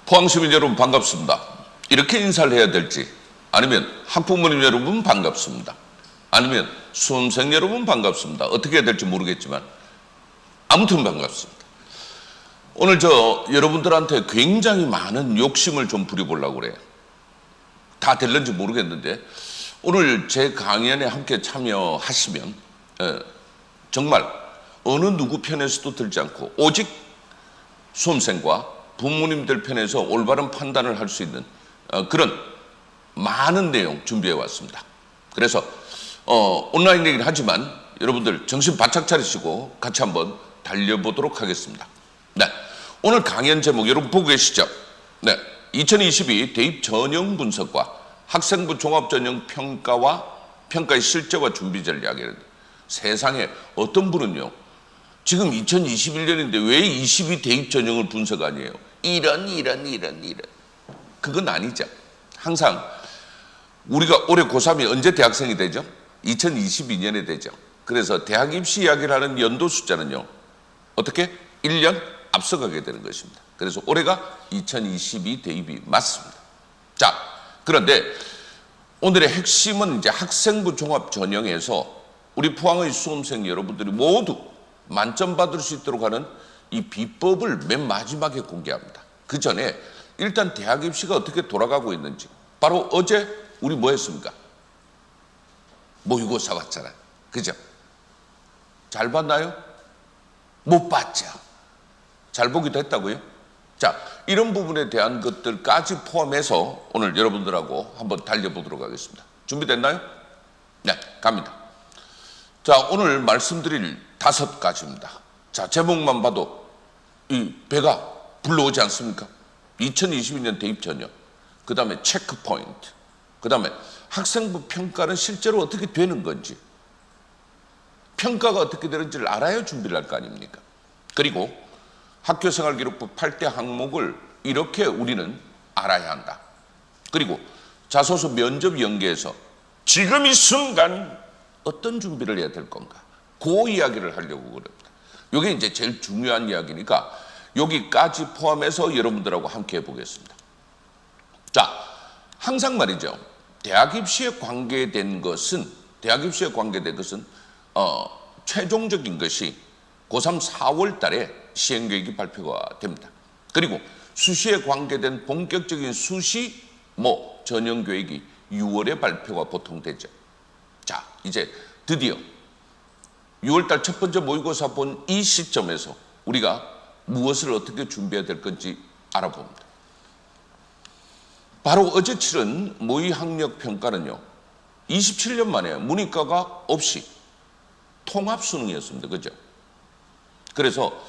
포항시민 여러분 반갑습니다. 이렇게 인사를 해야 될지, 아니면 학부모님 여러분 반갑습니다, 아니면 수험생 여러분 반갑습니다, 어떻게 해야 될지 모르겠지만 아무튼 반갑습니다. 오늘 여러분들한테 굉장히 많은 욕심을 좀 부려보려고 그래요. 다 될는지 모르겠는데 오늘 제 강연에 함께 참여하시면 정말 어느 누구 편에서도 들지 않고 오직 수험생과 부모님들 편에서 올바른 판단을 할 수 있는 그런 많은 내용 준비해 왔습니다. 그래서 온라인이긴 하지만 여러분들 정신 바짝 차리시고 같이 한번 달려보도록 하겠습니다. 네, 오늘 강연 제목 여러분 보고 계시죠? 네, 2022 대입 전형 분석과 학생부 종합 전형 평가와 평가의 실제와 준비 전략이라는, 세상에 어떤 분은요 지금 2021년인데 왜 22 대입 전형을 분석 아니에요? 이런 그건 아니죠. 항상 우리가 올해 고3이 언제 대학생이 되죠? 2022년에 되죠. 그래서 대학 입시 이야기를 하는 연도 숫자는요 어떻게? 1년 앞서가게 되는 것입니다. 그래서 올해가 2022 대입이 맞습니다. 자, 그런데 오늘의 핵심은 이제 학생부 종합 전형에서 우리 포항의 수험생 여러분들이 모두 만점 받을 수 있도록 하는 이 비법을 맨 마지막에 공개합니다. 그 전에 일단 대학 입시가 어떻게 돌아가고 있는지, 바로 어제 우리 뭐 했습니까? 모의고사 왔잖아요. 그죠? 잘 봤나요? 못 봤죠. 잘 보기도 했다고요? 자, 이런 부분에 대한 것들까지 포함해서 오늘 여러분들하고 한번 달려보도록 하겠습니다. 준비됐나요? 네, 갑니다. 자, 오늘 말씀드릴 5가지입니다. 자, 제목만 봐도 이 배가 불러오지 않습니까? 2022년 대입 전형, 그 다음에 체크 포인트, 그 다음에 학생부 평가는 실제로 어떻게 되는 건지, 평가가 어떻게 되는지를 알아야 준비를 할 거 아닙니까? 그리고 학교생활기록부 8대 항목을 이렇게 우리는 알아야 한다. 그리고 자소서 면접 연계에서 지금 이 순간 어떤 준비를 해야 될 건가, 그 이야기를 하려고 그럽니다. 이게 이제 제일 중요한 이야기니까 여기까지 포함해서 여러분들하고 함께 해보겠습니다. 자, 항상 말이죠, 대학 입시에 관계된 것은 최종적인 것이 고3 4월 달에 시행계획이 발표가 됩니다. 그리고 수시에 관계된 본격적인 수시 전형계획이 6월에 발표가 보통 되죠. 자, 이제 드디어 6월달 첫 번째 모의고사 본 이 시점에서 우리가 무엇을 어떻게 준비해야 될 건지 알아봅니다. 바로 어제 치른 모의학력평가는요 27년 만에 문이과가 없이 통합수능이었습니다. 그죠? 그래서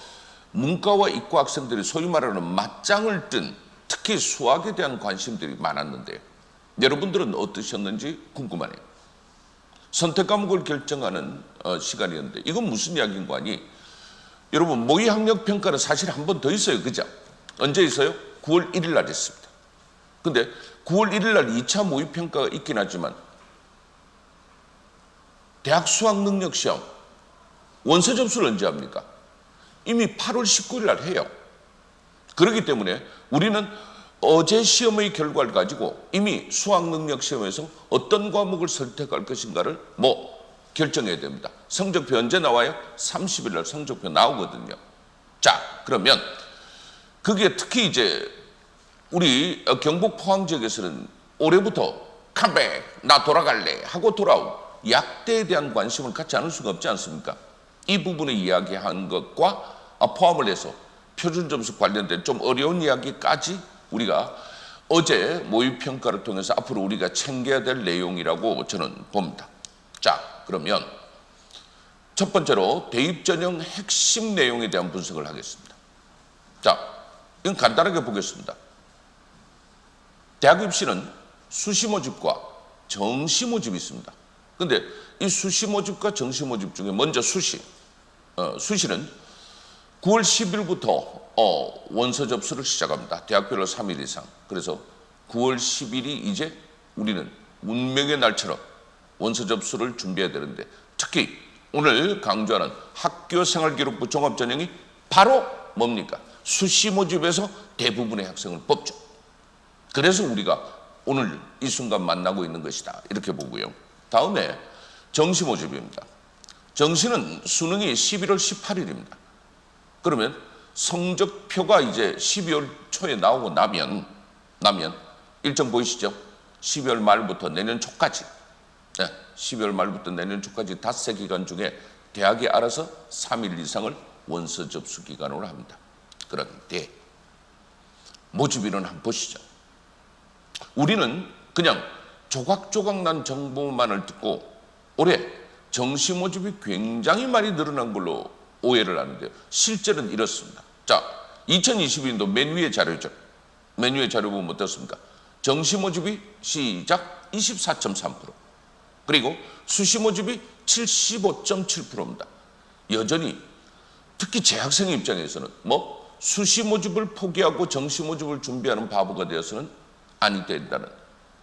문과와 이과 학생들이 소위 말하는 맞짱을 뜬, 특히 수학에 대한 관심들이 많았는데 여러분들은 어떠셨는지 궁금하네요. 선택 과목을 결정하는 시간이었는데 이건 무슨 이야기인 거 아니? 여러분, 모의학력평가는 사실 한 번 더 있어요. 그죠? 언제 있어요? 9월 1일 날 있습니다. 근데 9월 1일 날 2차 모의평가가 있긴 하지만 대학 수학능력시험 원서 접수를 언제 합니까? 이미 8월 19일 날 해요. 그렇기 때문에 우리는 어제 시험의 결과를 가지고 이미 수학능력시험에서 어떤 과목을 선택할 것인가를 결정해야 됩니다. 성적표 언제 나와요? 30일 날 성적표 나오거든요. 자, 그러면 그게 특히 이제 우리 경북 포항 지역에서는 올해부터 컴백, 나 돌아갈래 하고 돌아온 약대에 대한 관심을 갖지 않을 수가 없지 않습니까? 이 부분을 이야기한 것과 포함을 해서 표준점수 관련된 좀 어려운 이야기까지 우리가 어제 모의평가를 통해서 앞으로 우리가 챙겨야 될 내용이라고 저는 봅니다. 자, 그러면 첫 번째로 대입전형 핵심 내용에 대한 분석을 하겠습니다. 자, 이건 간단하게 보겠습니다. 대학 입시는 수시 모집과 정시 모집이 있습니다. 근데 이 수시 모집과 정시 모집 중에 먼저 수시는 9월 10일부터 원서 접수를 시작합니다. 대학별로 3일 이상. 그래서 9월 10일이 이제 우리는 운명의 날처럼 원서 접수를 준비해야 되는데, 특히 오늘 강조하는 학교생활기록부 종합전형이 바로 뭡니까? 수시 모집에서 대부분의 학생을 뽑죠. 그래서 우리가 오늘 이 순간 만나고 있는 것이다, 이렇게 보고요. 다음에 정시 모집입니다. 정시는 수능이 11월 18일입니다. 그러면 성적표가 이제 12월 초에 나오고 나면 일정 보이시죠? 12월 말부터 내년 초까지, 12월 말부터 내년 초까지 닷새 기간 중에 대학이 알아서 3일 이상을 원서 접수 기간으로 합니다. 그런데 모집인원 한번 보시죠. 우리는 그냥 조각조각 난 정보만을 듣고 올해 정시 모집이 굉장히 많이 늘어난 걸로 오해를 하는데요. 실제는 이렇습니다. 자, 2022년도 맨 위에 자료죠. 맨 위에 자료 보면 어떻습니까? 정시 모집이 시작 24.3%, 그리고 수시 모집이 75.7%입니다. 여전히 특히 재학생 입장에서는 수시 모집을 포기하고 정시 모집을 준비하는 바보가 되어서는 아니 된다는,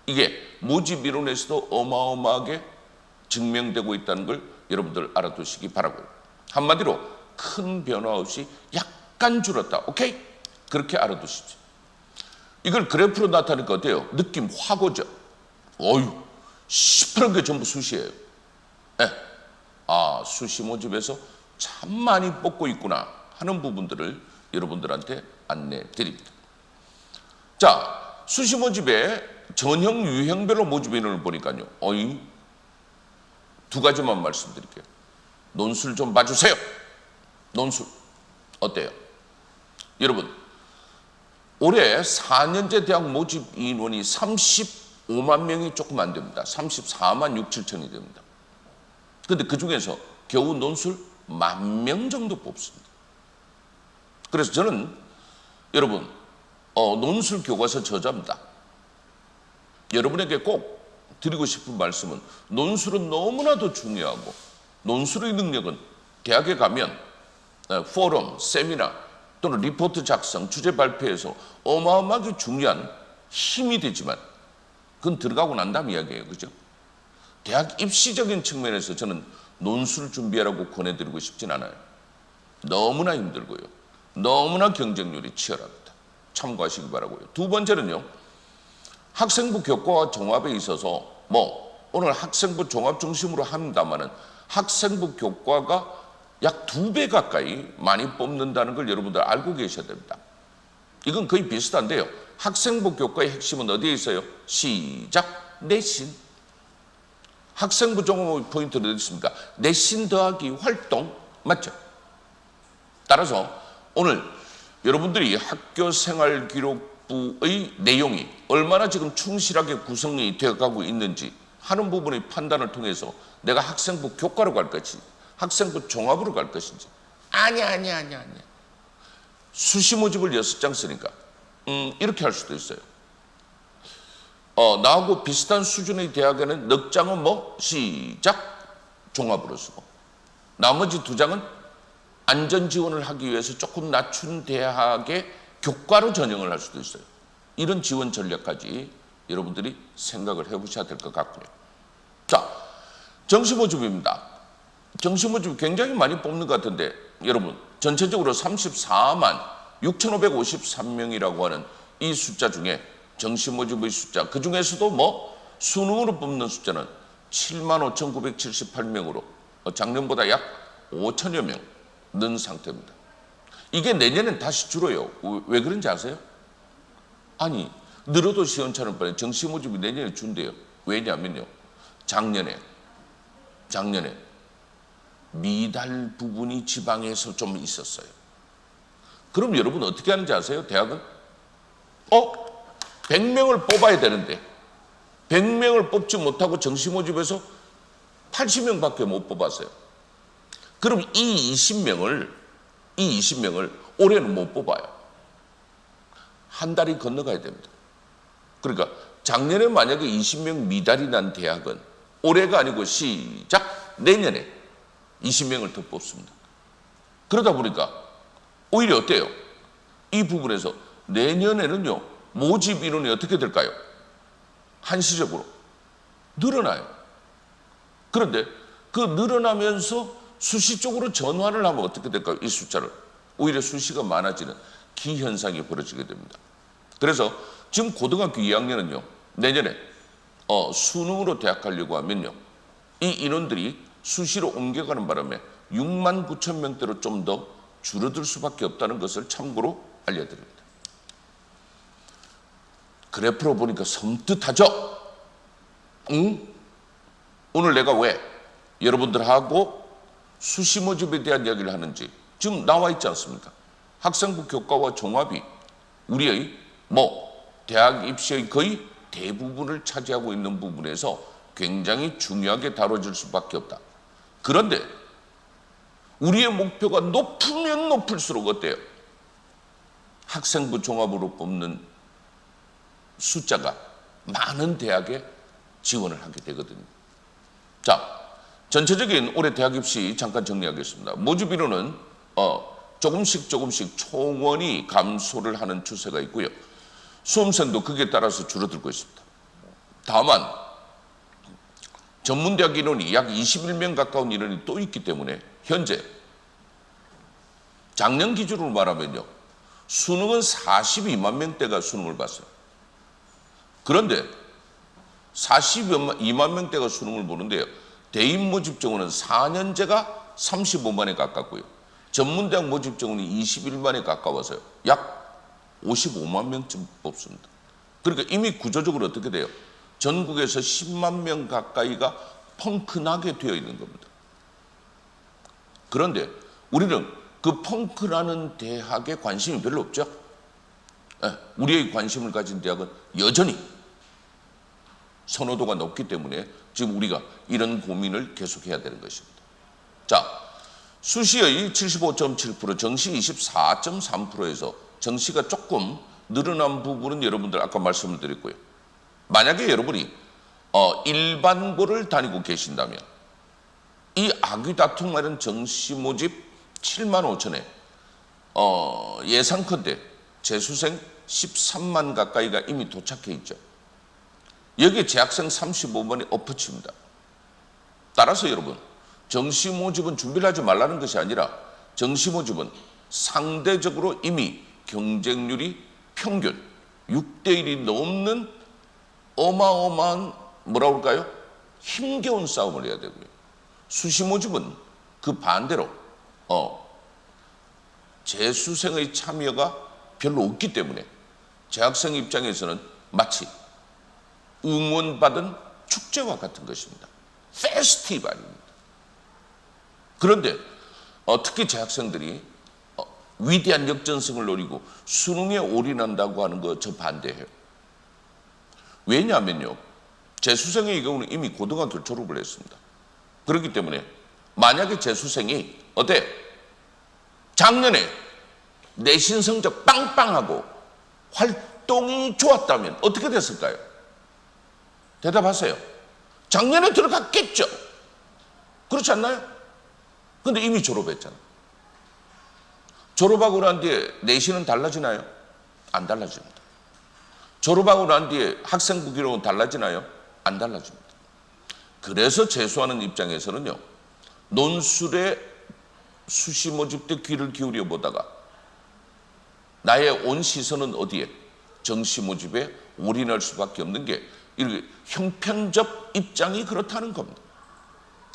이게 모집 이론에서도 어마어마하게 증명되고 있다는 걸 여러분들 알아두시기 바라고요. 한마디로 큰 변화 없이 약간 줄었다. 오케이? 그렇게 알아두십시오. 이걸 그래프로 나타내니까 어때요? 느낌 확 오죠? 어휴, 시퍼런 게 전부 수시예요. 수시 모집에서 참 많이 뽑고 있구나 하는 부분들을 여러분들한테 안내 드립니다. 자, 수시 모집의 전형 유형별로 모집 인원을 보니까요, 두 가지만 말씀드릴게요. 논술 좀 봐주세요. 논술 어때요? 여러분, 올해 4년제 대학 모집 인원이 35만 명이 조금 안 됩니다. 34만 6, 7천이 됩니다. 그런데 그 중에서 겨우 논술 10,000명 정도 뽑습니다. 그래서 저는 여러분, 논술 교과서 저자입니다. 여러분에게 꼭 드리고 싶은 말씀은, 논술은 너무나도 중요하고 논술의 능력은 대학에 가면 포럼, 세미나 또는 리포트 작성, 주제 발표에서 어마어마하게 중요한 힘이 되지만 그건 들어가고 난 다음 이야기예요. 그죠? 대학 입시적인 측면에서 저는 논술 준비하라고 권해드리고 싶진 않아요. 너무나 힘들고요. 너무나 경쟁률이 치열합니다. 참고하시기 바라고요. 두 번째는요, 학생부 교과 종합에 있어서 오늘 학생부 종합 중심으로 합니다만은 학생부 교과가 약 2배 가까이 많이 뽑는다는 걸 여러분들 알고 계셔야 됩니다. 이건 거의 비슷한데요. 학생부 교과의 핵심은 어디에 있어요? 시작, 내신. 학생부 종합의 포인트는 어디 있습니까? 내신 더하기 활동, 맞죠? 따라서 오늘 여러분들이 학교생활기록부의 내용이 얼마나 지금 충실하게 구성이 되어가고 있는지 하는 부분의 판단을 통해서 내가 학생부 교과로 갈 것인지 학생부 종합으로 갈 것인지, 아니야. 수시 모집을 6장 쓰니까 이렇게 할 수도 있어요. 나하고 비슷한 수준의 대학에는 넉 장은 시작 종합으로 쓰고, 나머지 2장은 안전 지원을 하기 위해서 조금 낮춘 대학의 교과로 전형을 할 수도 있어요. 이런 지원 전략까지 여러분들이 생각을 해보셔야 될 것 같고요. 자, 정시 모집입니다. 정시 모집 굉장히 많이 뽑는 것 같은데, 여러분, 전체적으로 34만 6,553명이라고 하는 이 숫자 중에 정시 모집의 숫자, 그 중에서도 수능으로 뽑는 숫자는 7만 5,978명으로 작년보다 약 5천여 명 는 상태입니다. 이게 내년엔 다시 줄어요. 왜 그런지 아세요? 아니, 늘어도 시원찮을 뻔해 정시 모집이 내년에 준대요. 왜냐면요, 작년에 미달 부분이 지방에서 좀 있었어요. 그럼 여러분 어떻게 하는지 아세요? 대학은 100명을 뽑아야 되는데 100명을 뽑지 못하고 정시 모집에서 80명밖에 못 뽑았어요. 그럼 이 20명을 올해는 못 뽑아요. 한 달이 건너가야 됩니다. 그러니까 작년에 만약에 20명 미달이 난 대학은 올해가 아니고 시작 내년에 20명을 더 뽑습니다. 그러다 보니까 오히려 어때요? 이 부분에서 내년에는요, 모집 인원이 어떻게 될까요? 한시적으로 늘어나요. 그런데 그 늘어나면서 수시 쪽으로 전환을 하면 어떻게 될까요? 이 숫자를. 오히려 수시가 많아지는 기현상이 벌어지게 됩니다. 그래서 지금 고등학교 2학년은요, 내년에 수능으로 대학 가려고 하면요, 이 인원들이 수시로 옮겨가는 바람에 6만 9천 명대로 좀 더 줄어들 수밖에 없다는 것을 참고로 알려드립니다. 그래프로 보니까 섬뜩하죠? 응? 오늘 내가 왜 여러분들하고 수시 모집에 대한 이야기를 하는지 지금 나와 있지 않습니까? 학생부 교과와 종합이 우리의 대학 입시의 거의 대부분을 차지하고 있는 부분에서 굉장히 중요하게 다뤄질 수밖에 없다. 그런데 우리의 목표가 높으면 높을수록 어때요? 학생부 종합으로 뽑는 숫자가 많은 대학에 지원을 하게 되거든요. 자, 전체적인 올해 대학 입시 잠깐 정리하겠습니다. 모집 인원은 조금씩 총원이 감소를 하는 추세가 있고요. 수험생도 그에 따라서 줄어들고 있습니다. 다만 전문대학 인원이 약 21명 가까운 인원이 또 있기 때문에 현재 작년 기준으로 말하면요, 수능은 42만 명대가 수능을 봤어요. 그런데 42만 명대가 수능을 보는데요, 대입 모집 정원은 4년제가 35만에 가깝고요, 전문대학 모집 정원이 21만에 가까워서요, 약 55만 명쯤 뽑습니다. 그러니까 이미 구조적으로 어떻게 돼요? 전국에서 10만 명 가까이가 펑크나게 되어 있는 겁니다. 그런데 우리는 그 펑크나는 대학에 관심이 별로 없죠. 우리의 관심을 가진 대학은 여전히 선호도가 높기 때문에 지금 우리가 이런 고민을 계속해야 되는 것입니다. 자, 수시의 75.7%, 정시 24.3%에서 정시가 조금 늘어난 부분은 여러분들 아까 말씀을 드렸고요. 만약에 여러분이 일반고를 다니고 계신다면 이 아귀다툼 정시 모집 7만 5천에 예상컨대 재수생 13만 가까이가 이미 도착해 있죠. 여기에 재학생 35만이 엎어칩니다. 따라서 여러분, 정시 모집은 준비를 하지 말라는 것이 아니라 정시 모집은 상대적으로 이미 경쟁률이 평균 6대1이 넘는 어마어마한 뭐라고 할까요? 힘겨운 싸움을 해야 되고요. 수시 모집은 그 반대로 재수생의 참여가 별로 없기 때문에 재학생 입장에서는 마치 응원받은 축제와 같은 것입니다. 페스티벌입니다. 그런데 특히 재학생들이 위대한 역전승을 노리고 수능에 올인한다고 하는 거 저 반대해요. 왜냐하면요, 재수생의 경우는 이미 고등학교 졸업을 했습니다. 그렇기 때문에 만약에 재수생이 작년에 내신 성적 빵빵하고 활동이 좋았다면 어떻게 됐을까요? 대답하세요. 작년에 들어갔겠죠. 그렇지 않나요? 근데 이미 졸업했잖아요. 졸업하고 난 뒤에 내신은 달라지나요? 안 달라집니다. 졸업하고 난 뒤에 학생부 기록은 달라지나요? 안 달라집니다. 그래서 재수하는 입장에서는요, 논술에 수시 모집 때 귀를 기울여 보다가 나의 온 시선은 어디에? 정시 모집에 올인할 수밖에 없는 게 이렇게 형편적 입장이 그렇다는 겁니다.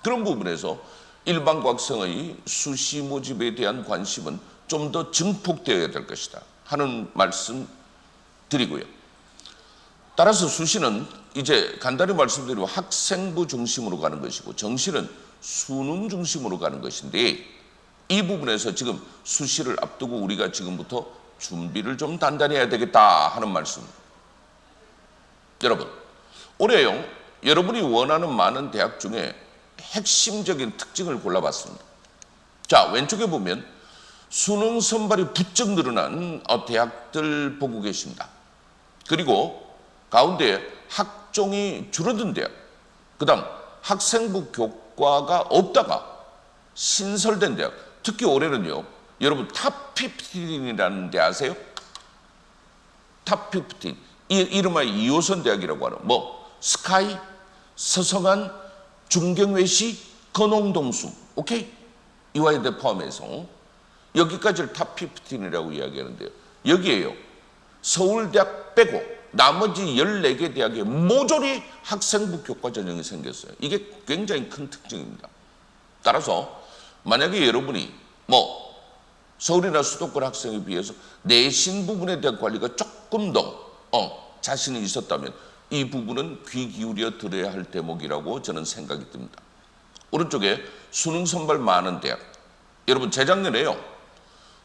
그런 부분에서 일반 학생의 수시 모집에 대한 관심은 좀 더 증폭되어야 될 것이다 하는 말씀 드리고요. 따라서 수시는 이제 간단히 말씀드리면 학생부 중심으로 가는 것이고 정시는 수능 중심으로 가는 것인데, 이 부분에서 지금 수시를 앞두고 우리가 지금부터 준비를 좀 단단히 해야 되겠다 하는 말씀입니다. 여러분, 올해요, 여러분이 원하는 많은 대학 중에 핵심적인 특징을 골라봤습니다. 자, 왼쪽에 보면 수능 선발이 부쩍 늘어난 대학들 보고 계십니다. 그리고 가운데 학종이 줄어든 대학, 그 다음 학생부 교과가 없다가 신설된 대학, 특히 올해는요, 여러분 탑 15이라는 데 아세요? 탑 15, 이름하여 2호선 대학이라고 하는 스카이, 서성한, 중경외시, 건홍동수, 오케이? 이화여대 포함해서 여기까지를 탑 15이라고 이야기하는데요. 여기에요. 서울대학 빼고 나머지 14개 대학에 모조리 학생부 교과 전형이 생겼어요. 이게 굉장히 큰 특징입니다. 따라서 만약에 여러분이 서울이나 수도권 학생에 비해서 내신 부분에 대한 관리가 조금 더 자신이 있었다면 이 부분은 귀 기울여 들어야 할 대목이라고 저는 생각이 듭니다. 오른쪽에 수능 선발 많은 대학. 여러분 재작년에요.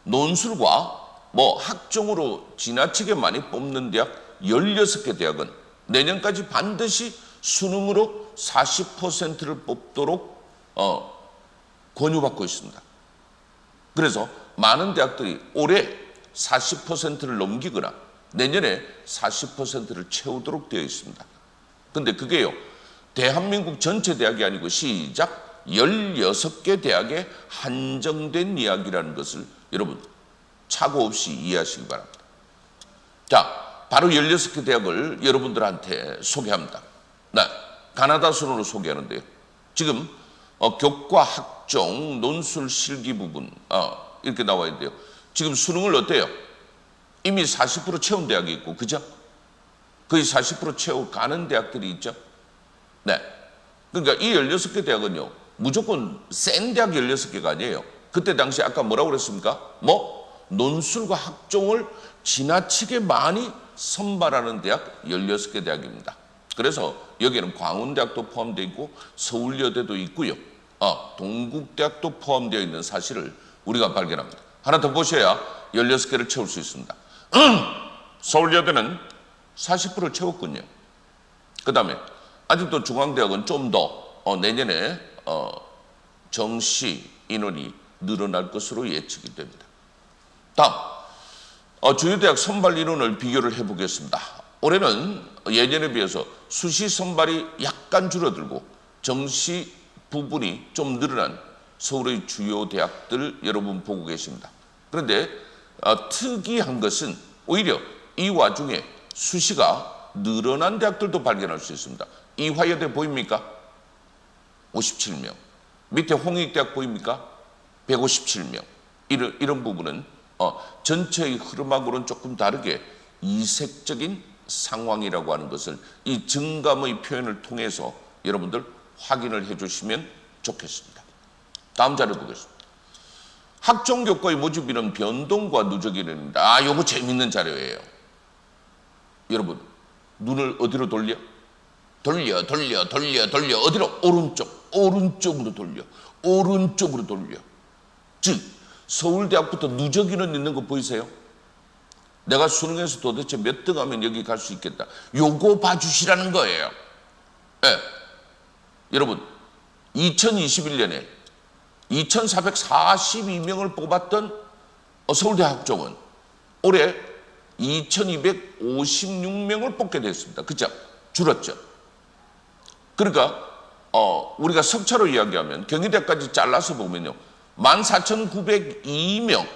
논술과 학종으로 지나치게 많이 뽑는 대학 16개 대학은 내년까지 반드시 수능으로 40%를 뽑도록 권유받고 있습니다. 그래서 많은 대학들이 올해 40%를 넘기거나 내년에 40%를 채우도록 되어 있습니다. 근데 그게요, 대한민국 전체 대학이 아니고 시작 16개 대학에 한정된 이야기라는 것을 여러분 착오 없이 이해하시기 바랍니다. 자, 바로 16개 대학을 여러분들한테 소개합니다. 가나다 순으로 소개하는데요. 지금 교과, 학종, 논술, 실기 부분 이렇게 나와 있는데요. 지금 수능을 어때요? 이미 40% 채운 대학이 있고, 그죠? 거의 40% 채워가는 대학들이 있죠. 네. 그러니까 이 16개 대학은요, 무조건 센 대학 16개가 아니에요. 그때 당시 아까 뭐라고 그랬습니까? 논술과 학종을 지나치게 많이 선발하는 대학 16개 대학입니다. 그래서 여기에는 광운대학도 포함되어 있고 서울여대도 있고요. 동국대학도 포함되어 있는 사실을 우리가 발견합니다. 하나 더 보셔야 16개를 채울 수 있습니다. 서울여대는 40%를 채웠군요. 그 다음에 아직도 중앙대학은 좀 더 내년에 정시 인원이 늘어날 것으로 예측이 됩니다. 다음 주요 대학 선발 인원을 비교를 해보겠습니다. 올해는 예년에 비해서 수시 선발이 약간 줄어들고 정시 부분이 좀 늘어난 서울의 주요 대학들 여러분 보고 계십니다. 그런데 특이한 것은 오히려 이 와중에 수시가 늘어난 대학들도 발견할 수 있습니다. 이화여대 보입니까? 57명. 밑에 홍익대학 보입니까? 157명. 이런 부분은 전체의 흐름하고는 조금 다르게 이색적인 상황이라고 하는 것을 이 증감의 표현을 통해서 여러분들 확인을 해주시면 좋겠습니다. 다음 자료 보겠습니다. 학종교과의 모집인은 변동과 누적인원입니다. 이거 재밌는 자료예요. 여러분 눈을 어디로 돌려? 돌려 어디로? 오른쪽으로 돌려. 즉 서울대학부터 누적인원 있는 거 보이세요? 내가 수능에서 도대체 몇 등 하면 여기 갈 수 있겠다. 요거 봐주시라는 거예요. 네. 여러분 2021년에 2442명을 뽑았던 서울대 학종은 올해 2256명을 뽑게 됐습니다. 그죠? 줄었죠. 그러니까 우리가 석차로 이야기하면 경희대까지 잘라서 보면요, 14,902명의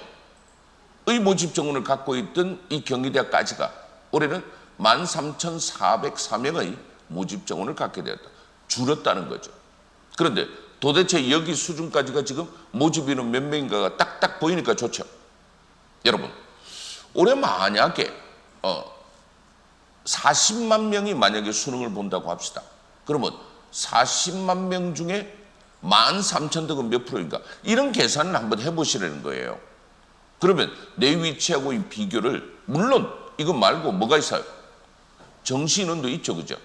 모집 정원을 갖고 있던 이 경희대까지가 올해는 13,404명의 모집 정원을 갖게 되었다. 줄었다는 거죠. 그런데 도대체 여기 수준까지가 지금 모집 인원 몇 명인가가 딱딱 보이니까 좋죠. 여러분 올해 만약에 40만 명이 만약에 수능을 본다고 합시다. 그러면 40만 명 중에 13,000득은 몇 프로인가? 이런 계산을 한번 해보시라는 거예요. 그러면 내 위치하고의 비교를, 물론 이거 말고 뭐가 있어요? 정시인원도 있죠, 그죠?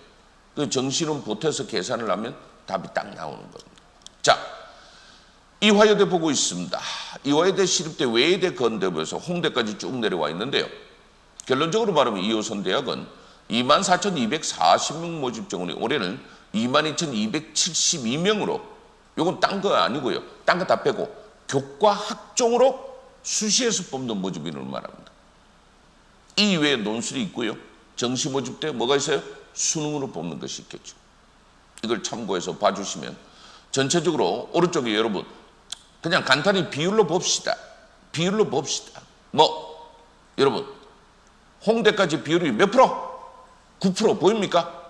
그 정시인원 보태서 계산을 하면 답이 딱 나오는 겁니다. 자, 이화여대 보고 있습니다. 이화여대 시립대, 외대, 건대부에서 홍대까지 쭉 내려와 있는데요. 결론적으로 말하면 2호선 대학은 24,240명 모집 정원이 올해는 22,272명으로, 요건 딴 거 아니고요. 딴 거 다 빼고 교과 학종으로 수시에서 뽑는 모집 인원을 말합니다. 이 외에 논술이 있고요. 정시 모집 때 뭐가 있어요? 수능으로 뽑는 것이 있겠죠. 이걸 참고해서 봐주시면 전체적으로 오른쪽에 여러분 그냥 간단히 비율로 봅시다. 여러분 홍대까지 비율이 몇 프로? 9% 보입니까?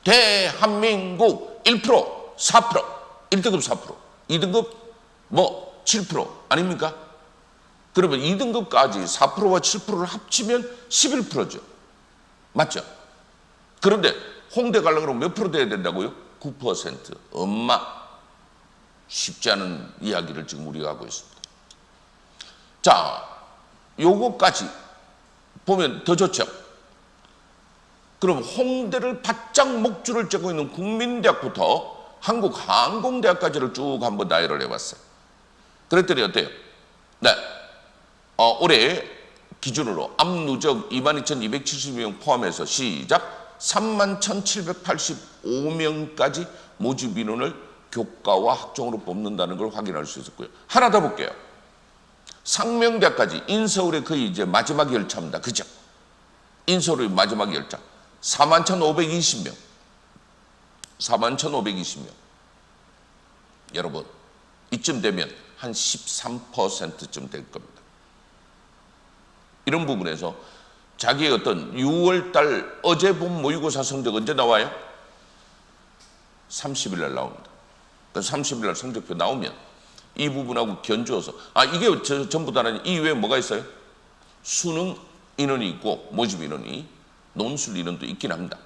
대한민국 1%, 4%, 1등급 4%, 2등급 7% 아닙니까? 그러면 2등급까지 4%와 7%를 합치면 11%죠. 맞죠? 그런데 홍대 가려고 그러면 몇 프로 돼야 된다고요? 9%. 엄마, 쉽지 않은 이야기를 지금 우리가 하고 있습니다. 자, 요거까지 보면 더 좋죠. 그럼 홍대를 바짝 목줄을 째고 있는 국민대학부터 한국항공대학까지를 쭉 한번 나열을 해봤어요. 그랬더니 어때요? 네, 올해 기준으로 압누적 22,270명 포함해서 시작 31,785명까지 모집 인원을 교과와 학종으로 뽑는다는 걸 확인할 수 있었고요. 하나 더 볼게요. 상명대학까지 인서울의 거의 이제 마지막 열차입니다. 그죠? 인서울의 마지막 열차 41,520명. 41,520명. 여러분, 이쯤 되면 한 13%쯤 될 겁니다. 이런 부분에서 자기의 어떤 6월달 어제 본 모의고사 성적 언제 나와요? 30일 날 나옵니다. 30일 날 성적표 나오면 이 부분하고 견주어서 이게 전부 다는 이 외에 뭐가 있어요? 수능 인원이 있고 모집 인원이 논술 인원도 있긴 합니다.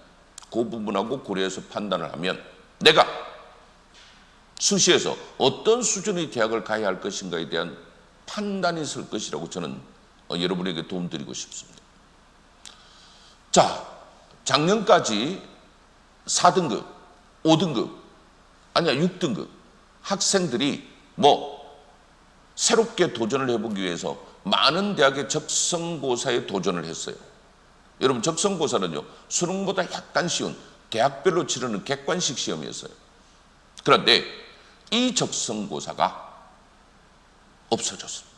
그 부분하고 고려해서 판단을 하면 내가 수시에서 어떤 수준의 대학을 가야 할 것인가에 대한 판단이 있을 것이라고 저는 여러분에게 도움드리고 싶습니다. 자, 작년까지 4등급, 5등급, 아니야 6등급 학생들이 새롭게 도전을 해보기 위해서 많은 대학의 적성고사에 도전을 했어요. 여러분, 적성고사는요, 수능보다 약간 쉬운 대학별로 치르는 객관식 시험이었어요. 그런데 이 적성고사가 없어졌습니다.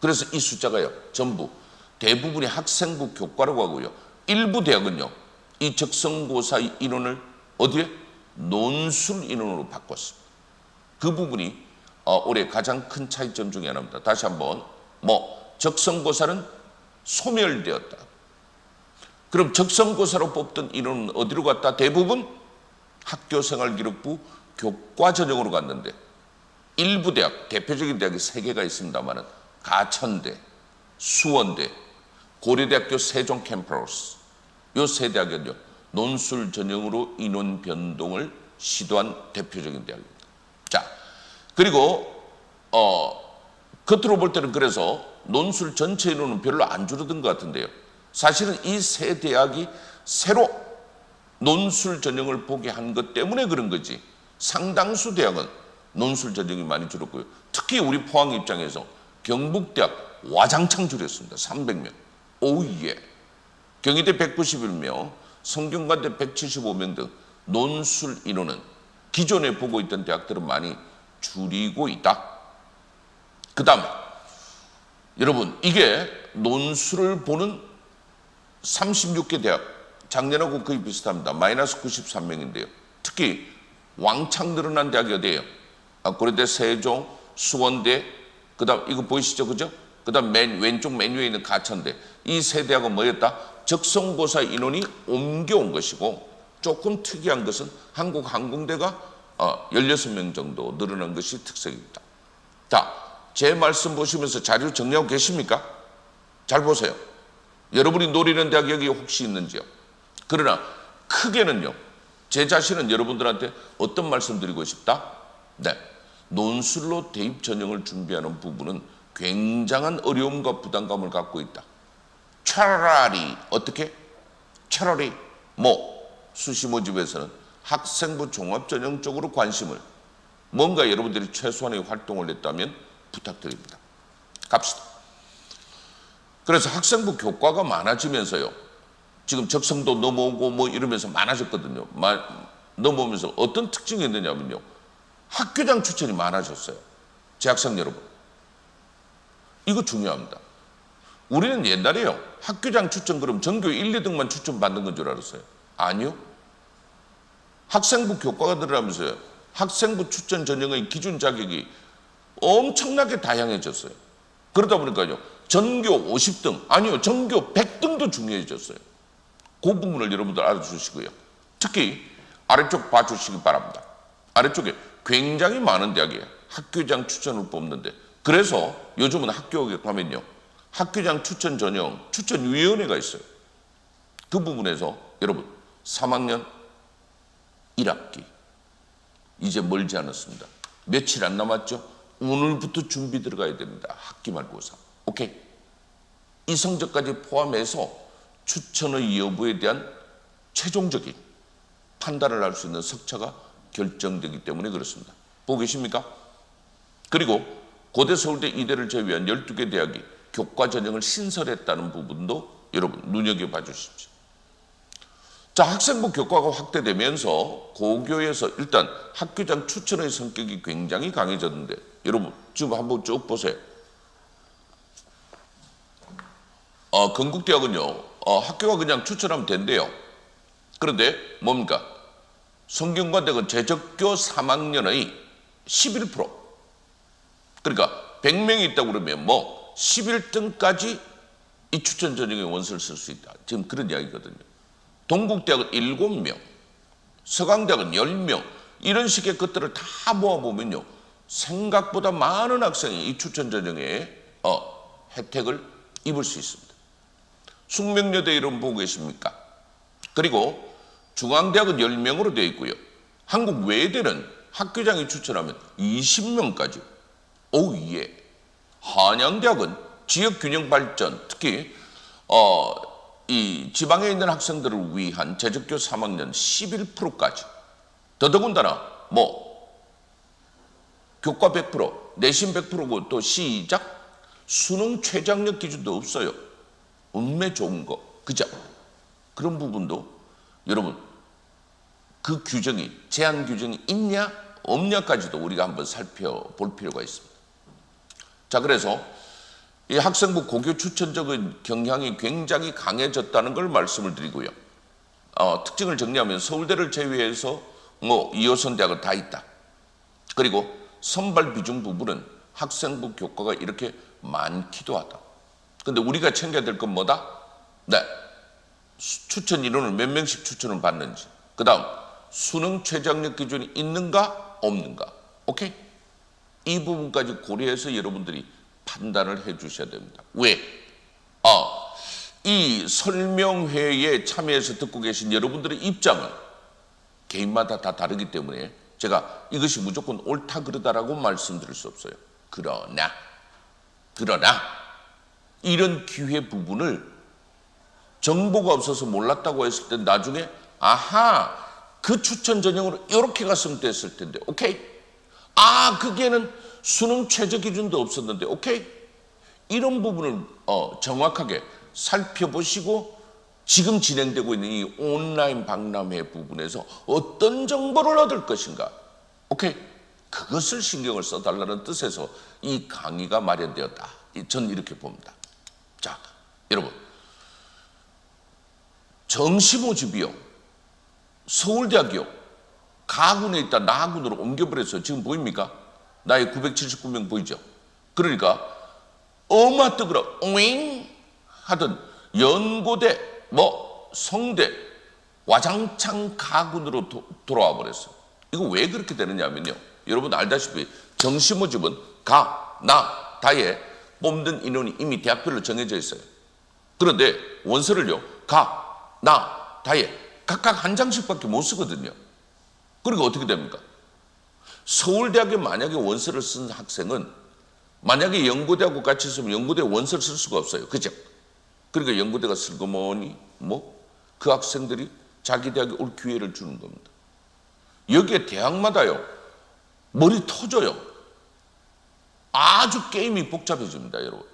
그래서 이 숫자가요, 전부 대부분이 학생부 교과라고 하고요. 일부 대학은요, 이 적성고사 인원을 어디에? 논술 인원으로 바꿨습니다. 그 부분이 올해 가장 큰 차이점 중에 하나입니다. 다시 한번, 적성고사는 소멸되었다. 그럼 적성고사로 뽑던 인원은 어디로 갔다? 대부분 학교생활기록부 교과 전형으로 갔는데 일부 대학, 대표적인 대학이 3개가 있습니다만 가천대, 수원대, 고려대학교 세종 캠퍼스, 이 3대학은요 논술 전형으로 인원 변동을 시도한 대표적인 대학입니다. 자, 그리고 겉으로 볼 때는 그래서 논술 전체 인원은 별로 안 줄어든 것 같은데요. 사실은 이 3대학이 새로 논술 전형을 보게 한 것 때문에 그런 거지, 상당수 대학은 논술 전형이 많이 줄었고요. 특히 우리 포항 입장에서 경북대학 와장창 줄였습니다. 300명. 오예. 경희대 191명, 성균관대 175명 등 논술 인원은 기존에 보고 있던 대학들은 많이 줄이고 있다. 그 다음에 여러분, 이게 논술을 보는 36개 대학, 작년하고 거의 비슷합니다. 마이너스 93명인데요. 특히 왕창 늘어난 대학이 어디예요? 고려대, 세종, 수원대, 그 다음 이거 보이시죠? 그죠? 그 다음 왼쪽 메뉴에 있는 가천대. 이 3대학은 뭐였다? 적성고사 인원이 옮겨온 것이고, 조금 특이한 것은 한국항공대가 16명 정도 늘어난 것이 특색입니다. 자, 제 말씀 보시면서 자료 정리하고 계십니까? 잘 보세요. 여러분이 노리는 대학 여기 혹시 있는지요? 그러나 크게는요, 제 자신은 여러분들한테 어떤 말씀 드리고 싶다? 네, 논술로 대입 전형을 준비하는 부분은 굉장한 어려움과 부담감을 갖고 있다. 차라리 어떻게? 차라리 수시 모집에서는 학생부 종합전형 쪽으로 관심을, 뭔가 여러분들이 최소한의 활동을 했다면 부탁드립니다. 갑시다. 그래서 학생부 교과가 많아지면서요, 지금 적성도 넘어오고 이러면서 많아졌거든요. 넘어오면서 어떤 특징이 있느냐면요, 학교장 추천이 많아졌어요. 재학생 여러분, 이거 중요합니다. 우리는 옛날에요, 학교장 추천 그럼 전교 1, 2등만 추천받는 건 줄 알았어요. 아니요. 학생부 교과가 들어가면서요, 학생부 추천 전형의 기준 자격이 엄청나게 다양해졌어요. 그러다 보니까요, 전교 50등, 아니요, 전교 100등도 중요해졌어요. 그 부분을 여러분들 알아주시고요. 특히 아래쪽 봐주시기 바랍니다. 아래쪽에 굉장히 많은 대학에 학교장 추천을 뽑는데 그래서 요즘은 학교에 가면요, 학교장 추천 전형 추천위원회가 있어요. 그 부분에서 여러분 3학년 1학기 이제 멀지 않았습니다. 며칠 안 남았죠? 오늘부터 준비 들어가야 됩니다. 학기 말고사. 오케이? 이 성적까지 포함해서 추천의 여부에 대한 최종적인 판단을 할 수 있는 석차가 결정되기 때문에 그렇습니다. 보고 계십니까? 그리고 고대, 서울대, 이대를 제외한 12개 대학이 교과 전형을 신설했다는 부분도 여러분 눈여겨봐 주십시오. 자, 학생부 교과가 확대되면서 고교에서 일단 학교장 추천의 성격이 굉장히 강해졌는데 여러분 지금 한번 쭉 보세요. 건국대학은요, 학교가 그냥 추천하면 된대요. 그런데 뭡니까? 성균관대학은 재적교 3학년의 11%. 그러니까 100명이 있다고 그러면 뭐 11등까지 이 추천 전형의 원서를 쓸 수 있다. 지금 그런 이야기거든요. 동국대학은 7명, 서강대학은 10명, 이런 식의 것들을 다 모아보면요, 생각보다 많은 학생이 이 추천 전형의 혜택을 입을 수 있습니다. 숙명여대 이름 보고 계십니까? 그리고 중앙대학은 10명으로 되어 있고요. 한국외대는 학교장이 추천하면 20명까지. 오, 예. 한양대학은 지역균형 발전, 특히 이 지방에 있는 학생들을 위한 재적교 3학년 11%까지. 더더군다나 뭐 교과 100%, 내신 100%고 또 시작 수능 최저학력 기준도 없어요. 운매 좋은 거, 그죠? 그런 부분도 여러분 그 규정이, 제한 규정이 있냐 없냐까지도 우리가 한번 살펴볼 필요가 있습니다. 자, 그래서 이 학생부 고교 추천적인 경향이 굉장히 강해졌다는 걸 말씀을 드리고요. 특징을 정리하면 서울대를 제외해서 뭐 2호선 대학은 다 있다. 그리고 선발 비중 부분은 학생부 교과가 이렇게 많기도 하다. 근데 우리가 챙겨야 될 건 뭐다? 네, 추천 인원을 몇 명씩 추천을 받는지, 그 다음 수능 최저학력 기준이 있는가 없는가. 오케이? 이 부분까지 고려해서 여러분들이 판단을 해 주셔야 됩니다. 왜? 이 설명회에 참여해서 듣고 계신 여러분들의 입장은 개인마다 다 다르기 때문에 제가 이것이 무조건 옳다 그르다라고 말씀드릴 수 없어요. 그러나 이런 기회 부분을 정보가 없어서 몰랐다고 했을 때 나중에 아하, 그 추천 전형으로 이렇게 갔으면 됐을 텐데. 오케이? 그게는 수능 최저 기준도 없었는데. 오케이? 이런 부분을 정확하게 살펴보시고 지금 진행되고 있는 이 온라인 박람회 부분에서 어떤 정보를 얻을 것인가. 오케이? 그것을 신경을 써달라는 뜻에서 이 강의가 마련되었다. 저는 이렇게 봅니다. 자, 여러분, 정시모집이요, 서울대학이요, 가군에 있다 나군으로 옮겨버렸어요. 지금 보입니까? 나의 979명 보이죠? 그러니까 어마뜨거라 오잉 하던 연고대, 뭐 성대, 와장창 가군으로 돌아와 버렸어요. 이거 왜 그렇게 되느냐면요, 여러분 알다시피 정시모집은 가, 나, 다에 뽑는 인원이 이미 대학별로 정해져 있어요. 그런데 원서를요, 가, 나, 다에 각각 한 장씩밖에 못 쓰거든요. 그러니까 어떻게 됩니까? 서울대학에 만약에 원서를 쓴 학생은 만약에 연고대하고 같이 있으면 연고대 원서를 쓸 수가 없어요. 그죠? 그러니까 연고대가 슬그머니 그 학생들이 자기 대학에 올 기회를 주는 겁니다. 여기에 대학마다요, 머리 터져요. 아주 게임이 복잡해집니다, 여러분.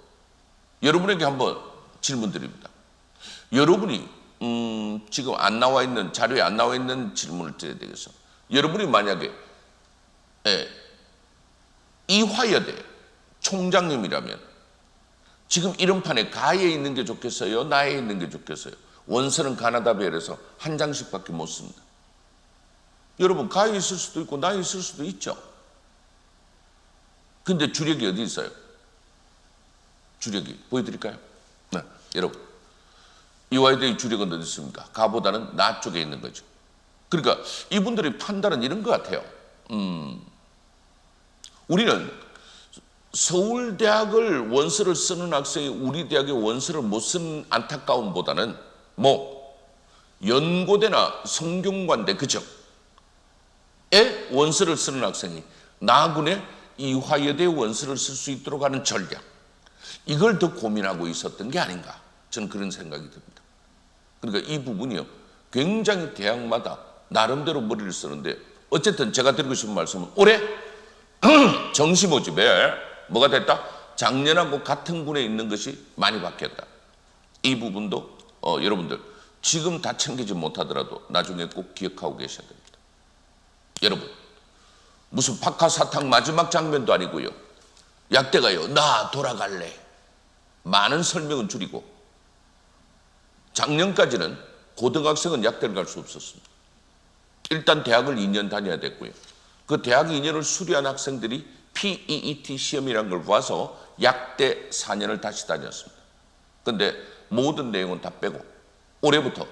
여러분에게 한번 질문 드립니다. 여러분이 지금 안 나와 있는, 자료에 안 나와 있는 질문을 드려야 되겠어. 여러분이 만약에 이화여대 총장님이라면 지금 이런 판에 가에 있는 게 좋겠어요? 나에 있는 게 좋겠어요? 원서는 가나다별에서 한 장씩밖에 못 씁니다. 여러분, 가에 있을 수도 있고 나에 있을 수도 있죠. 근데 주력이 어디 있어요? 주력이 보여드릴까요? 네, 여러분, 이화여대의 주력은 어디 있습니까? 가보다는 나 쪽에 있는 거죠. 그러니까 이분들의 판단은 이런 것 같아요. 우리는 서울대학을 원서를 쓰는 학생이 우리 대학의 원서를 못 쓰는 안타까움보다는 연고대나 성균관대 그죠? 에 원서를 쓰는 학생이 나군의 이화여대 원서를 쓸 수 있도록 하는 전략, 이걸 더 고민하고 있었던 게 아닌가, 저는 그런 생각이 듭니다. 그러니까 이 부분이요, 굉장히 대학마다 나름대로 머리를 쓰는데, 어쨌든 제가 드리고 싶은 말씀은 올해 정시 모집에 뭐가 됐다? 작년하고 같은 군에 있는 것이 많이 바뀌었다. 이 부분도 여러분들 지금 다 챙기지 못하더라도 나중에 꼭 기억하고 계셔야 됩니다. 여러분, 무슨 박하사탕 마지막 장면도 아니고요, 약대가요 나 돌아갈래, 많은 설명은 줄이고, 작년까지는 고등학생은 약대를 갈 수 없었습니다. 일단 대학을 2년 다녀야 됐고요, 그 대학 2년을 수료한 학생들이 PEET 시험이라는 걸 봐서 약대 4년을 다시 다녔습니다. 근데 모든 내용은 다 빼고 올해부터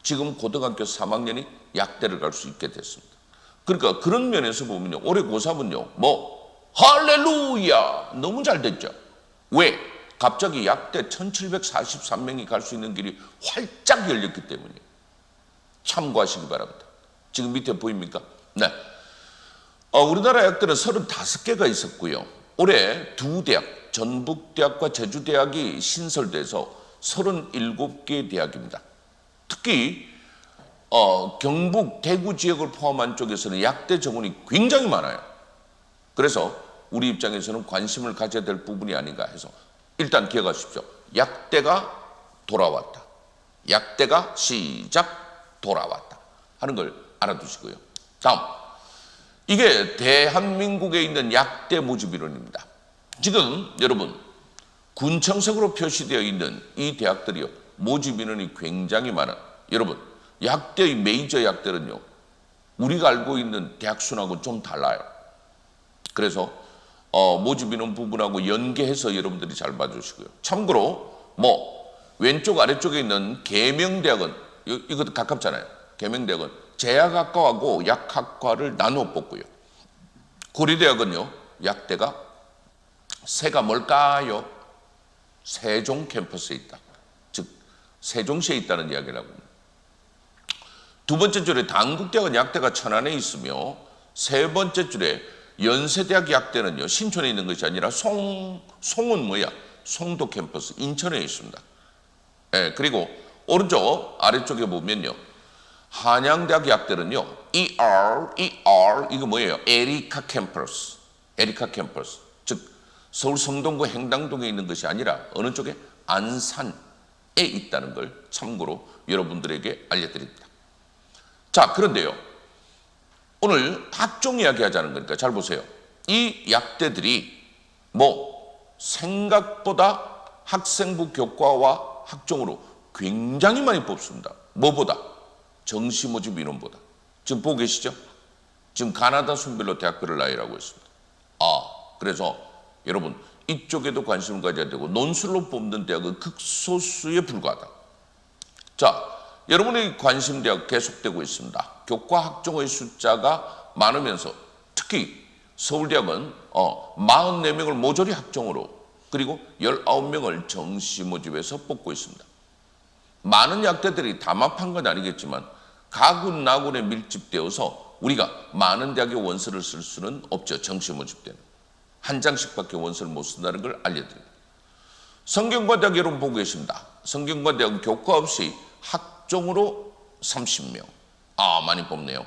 지금 고등학교 3학년이 약대를 갈 수 있게 됐습니다. 그러니까 그런 면에서 보면요, 올해 고3은요 할렐루야 너무 잘 됐죠. 왜? 갑자기 약대 1743명이 갈 수 있는 길이 활짝 열렸기 때문이에요. 참고하시기 바랍니다. 지금 밑에 보입니까? 네. 우리나라 약대는 35개가 있었고요, 올해 두 대학, 전북대학과 제주대학이 신설돼서 37개의 대학입니다. 특히 경북, 대구 지역을 포함한 쪽에서는 약대 정원이 굉장히 많아요. 그래서 우리 입장에서는 관심을 가져야 될 부분이 아닌가 해서, 일단 기억하십시오. 약대가 돌아왔다. 약대가 시작 돌아왔다 하는 걸 알아두시고요. 다음, 이게 대한민국에 있는 약대 모집 인원입니다. 지금 여러분 군청석으로 표시되어 있는 이 대학들이요, 모집 인원이 굉장히 많아. 여러분, 약대의 메이저 약대는요 우리가 알고 있는 대학 수는 좀 달라요. 그래서 모집 인원 부분하고 연계해서 여러분들이 잘 봐주시고요. 참고로 왼쪽 아래쪽에 있는 계명대학은 이것도 가깝잖아요. 계명대학은 제약학과하고 약학과를 나누어 뽑고요, 고려대학은요 약대가 새가 뭘까요? 세종 캠퍼스에 있다. 즉 세종시에 있다는 이야기라고 합니다. 두 번째 줄에 단국대학은 약대가 천안에 있으며, 세 번째 줄에 연세대학 약대는요 신촌에 있는 것이 아니라 송은 송도 캠퍼스 인천에 있습니다. 그리고 오른쪽 아래쪽에 보면요, 한양대학 약대는요 이거 뭐예요? 에리카 캠퍼스. 즉 서울 성동구 행당동에 있는 것이 아니라 어느 쪽에? 안산에 있다는 걸 참고로 여러분들에게 알려드립니다. 자, 그런데요, 오늘 학종 이야기 하자는 거니까 잘 보세요. 이 약대들이 생각보다 학생부 교과와 학종으로 굉장히 많이 뽑습니다. 뭐보다? 정시 모집 인원보다. 지금 보고 계시죠? 지금 가나다 순별로 대학별을 나열하고 있습니다. 그래서 여러분 이쪽에도 관심을 가져야 되고, 논술로 뽑는 대학은 극소수에 불과하다. 자, 여러분의 관심 대학 계속되고 있습니다. 교과 학종의 숫자가 많으면서 특히 서울대학은 44명을 모조리 학종으로, 그리고 19명을 정시 모집해서 뽑고 있습니다. 많은 약대들이 담합한 건 아니겠지만 가군 나군에 밀집되어서 우리가 많은 대학의 원서를 쓸 수는 없죠. 정시 모집 때는 한 장씩밖에 원서를 못 쓴다는 걸 알려드립니다. 성균관대학 여러분 보고 계십니다. 성균관대학은 교과 없이 학종으로 30명. 많이 뽑네요.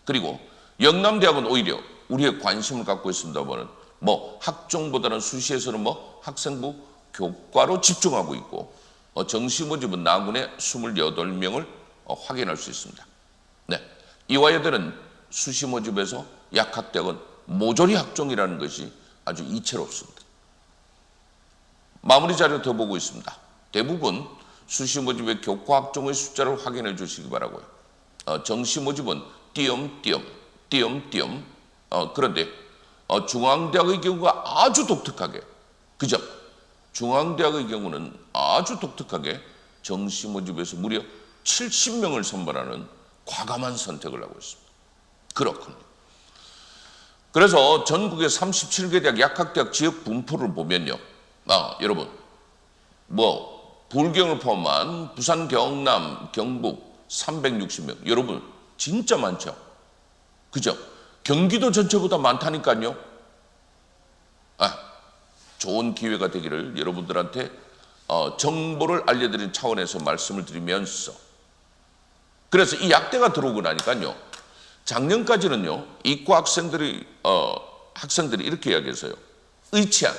그리고 영남대학은 오히려 우리의 관심을 갖고 있습니다만은 학종보다는 수시에서는 학생부 교과로 집중하고 있고, 정시 모집은 나군의 28명을 확인할 수 있습니다. 네, 이화여대는 수시 모집에서 약학대학은 모조리 학종이라는 것이 아주 이채롭습니다. 마무리 자료 더 보고 있습니다. 대부분 수시 모집의 교과 학종의 숫자를 확인해 주시기 바라고요. 정시 모집은 띄엄띄엄. 그런데 중앙대학의 경우가 아주 독특하게, 그죠? 중앙대학의 경우는 아주 독특하게 정시 모집에서 무려 70명을 선발하는 과감한 선택을 하고 있습니다. 그렇군요. 그래서 전국의 37개 대학 약학대학 지역 분포를 보면요. 여러분, 불경을 포함한 부산, 경남, 경북 360명. 여러분, 진짜 많죠? 그죠? 경기도 전체보다 많다니까요. 좋은 기회가 되기를 여러분들한테 정보를 알려드리는 차원에서 말씀을 드리면서, 그래서 이 약대가 들어오고 나니까요, 작년까지는요, 이과 학생들이 이렇게 이야기했어요. 의치안,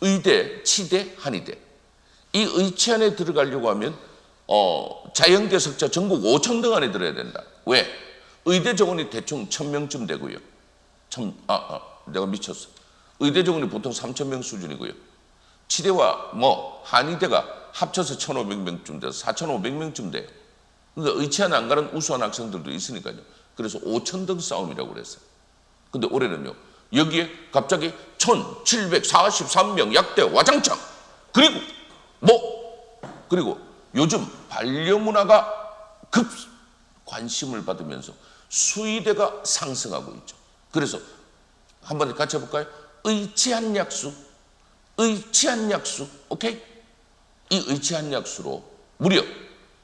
의대, 치대, 한의대. 이 의치안에 들어가려고 하면 자연계 석자 전국 5천 등 안에 들어야 된다. 왜? 의대 정원이 대충 1,000명쯤 되고요. 내가 미쳤어. 의대 정원이 보통 3,000명 수준이고요. 치대와 한의대가 합쳐서 1,500명쯤 돼서 4,500명쯤 돼요. 그러니까 의치안 안 가는 우수한 학생들도 있으니까요. 그래서 5천 등 싸움이라고 그랬어요. 근데 올해는요, 여기에 갑자기 1,743명 약대 와장창. 그리고 요즘 반려문화가 급 관심을 받으면서 수의대가 상승하고 있죠. 그래서 한번 같이 해볼까요? 의치안약수, 오케이? 이 의치안약수로 무려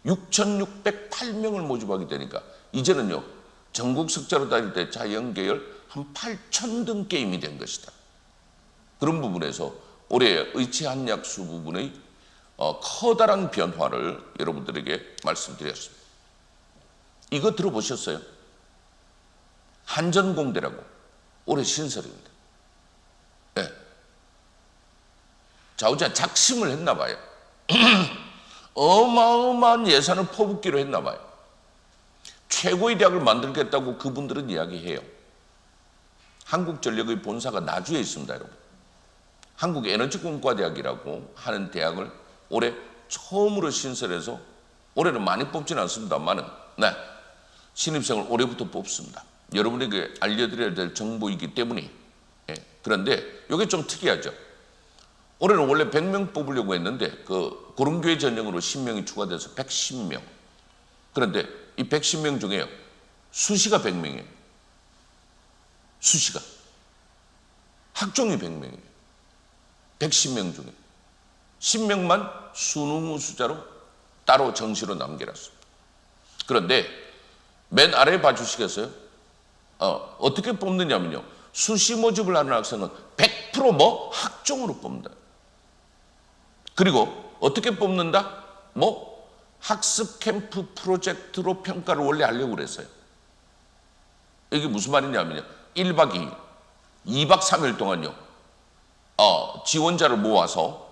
6,608명을 모집하게 되니까 이제는요, 전국 석자로 다닐 때 자연계열 한 8,000등 게임이 된 것이다. 그런 부분에서 올해 의치안약수 부분의 커다란 변화를 여러분들에게 말씀드렸습니다. 이거 들어보셨어요? 한전공대라고 올해 신설입니다. 네. 좌우자 작심을 했나 봐요. 어마어마한 예산을 퍼붓기로 했나 봐요. 최고의 대학을 만들겠다고 그분들은 이야기해요. 한국전력의 본사가 나주에 있습니다, 여러분. 한국에너지공과대학이라고 하는 대학을 올해 처음으로 신설해서, 올해는 많이 뽑지는 않습니다만은, 신입생을 올해부터 뽑습니다. 여러분에게 알려드려야 될 정보이기 때문에. 그런데 이게 좀 특이하죠. 올해는 원래 100명 뽑으려고 했는데 고른교회 전형으로 10명이 추가돼서 110명. 그런데 이 110명 중에요, 수시가 100명이에요. 수시가. 학종이 100명이에요. 110명 중에 10명만 수능 우수자로 따로 정시로 남겨놨습니다. 그런데 맨 아래 봐주시겠어요? 어떻게 뽑느냐면요, 수시 모집을 하는 학생은 100% 학종으로 뽑는다. 그리고 어떻게 뽑는다? 학습 캠프 프로젝트로 평가를 원래 하려고 그랬어요. 이게 무슨 말이냐면요, 1박 2일, 2박 3일 동안요, 지원자를 모아서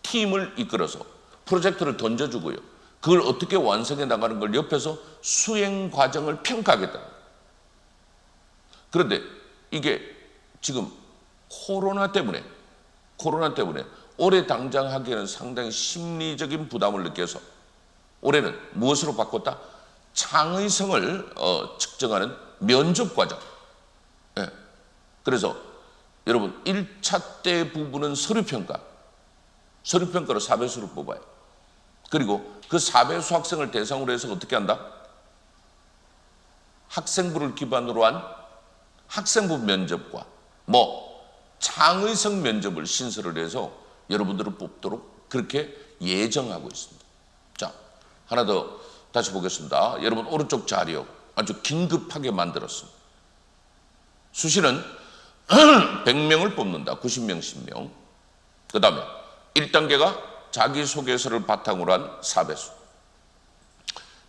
팀을 이끌어서 프로젝트를 던져주고요, 그걸 어떻게 완성해 나가는 걸 옆에서 수행 과정을 평가하겠다. 그런데 이게 지금 코로나 때문에 올해 당장 하기에는 상당히 심리적인 부담을 느껴서 올해는 무엇으로 바꿨다? 창의성을 측정하는 면접 과정. 그래서 여러분, 1차 때 부분은 서류평가로 4배수를 뽑아요. 그리고 그 4배수 학생을 대상으로 해서 어떻게 한다? 학생부를 기반으로 한 학생부 면접과 창의성 면접을 신설을 해서 여러분들을 뽑도록 그렇게 예정하고 있습니다. 자, 하나 더 다시 보겠습니다. 여러분, 오른쪽 자료 아주 긴급하게 만들었습니다. 수시는 100명을 뽑는다. 90명, 10명. 그 다음에 1단계가 자기소개서를 바탕으로 한 4배수.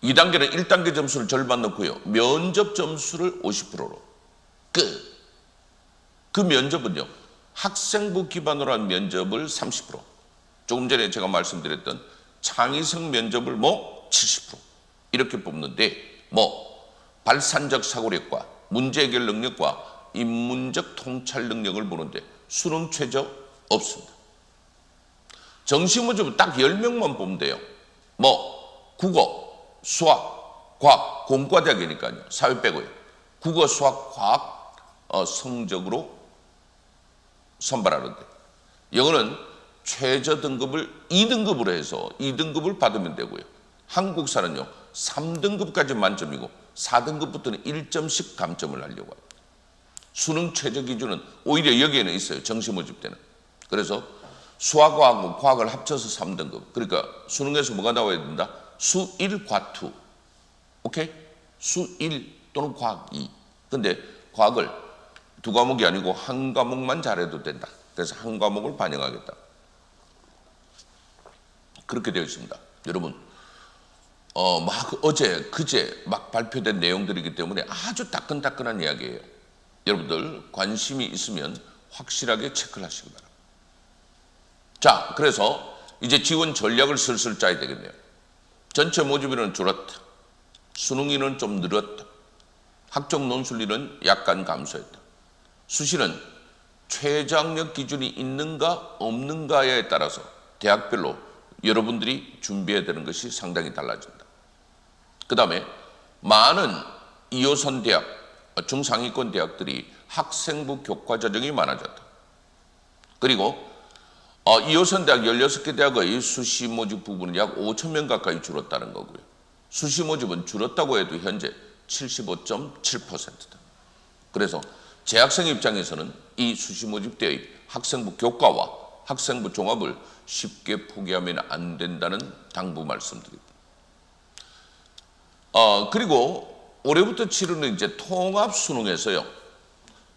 2단계는 1단계 점수를 절반 넣고요, 면접 점수를 50%로 끝. 그 면접은요, 학생부 기반으로 한 면접을 30%, 조금 전에 제가 말씀드렸던 창의성 면접을 70% 이렇게 뽑는데, 발산적 사고력과 문제 해결 능력과 인문적 통찰 능력을 보는데 수능 최저 없습니다. 정시 모집은 딱 10명만 뽑으면 돼요. 국어, 수학, 과학, 공과대학이니까요. 사회 빼고요. 국어, 수학, 과학 성적으로 선발하는데, 영어는 최저 등급을 2등급으로 해서 2등급을 받으면 되고요. 한국사는요, 3등급까지 만점이고 4등급부터는 1점씩 감점을 하려고 합니다. 수능 최저 기준은 오히려 여기에는 있어요. 정시 모집 때는. 그래서 수학과하고 과학을 합쳐서 3등급. 그러니까 수능에서 뭐가 나와야 된다? 수 1, 과 2. 오케이? 수 1 또는 과학 2. 근데 과학을 두 과목이 아니고 한 과목만 잘해도 된다. 그래서 한 과목을 반영하겠다. 그렇게 되어 있습니다. 여러분, 막 어제, 그제 막 발표된 내용들이기 때문에 아주 따끈따끈한 이야기예요. 여러분들 관심이 있으면 확실하게 체크를 하시기 바랍니다. 자, 그래서 이제 지원 전략을 슬슬 짜야 되겠네요. 전체 모집인은 줄었다. 수능인은 좀 늘었다. 학종 논술인은 약간 감소했다. 수시는 최저학력 기준이 있는가 없는가에 따라서 대학별로 여러분들이 준비해야 되는 것이 상당히 달라진다. 그 다음에 많은 2호선 대학, 중상위권 대학들이 학생부 교과 전형이 많아졌다. 그리고 2호선 대학 16개 대학의 수시 모집 부분은 약 5천 명 가까이 줄었다는 거고요. 수시 모집은 줄었다고 해도 현재 75.7%다. 그래서 재학생 입장에서는 이 수시 모집 때의 학생부 교과와 학생부 종합을 쉽게 포기하면 안 된다는 당부 말씀드립니다. 그리고 올해부터 치르는 이제 통합 수능에서요.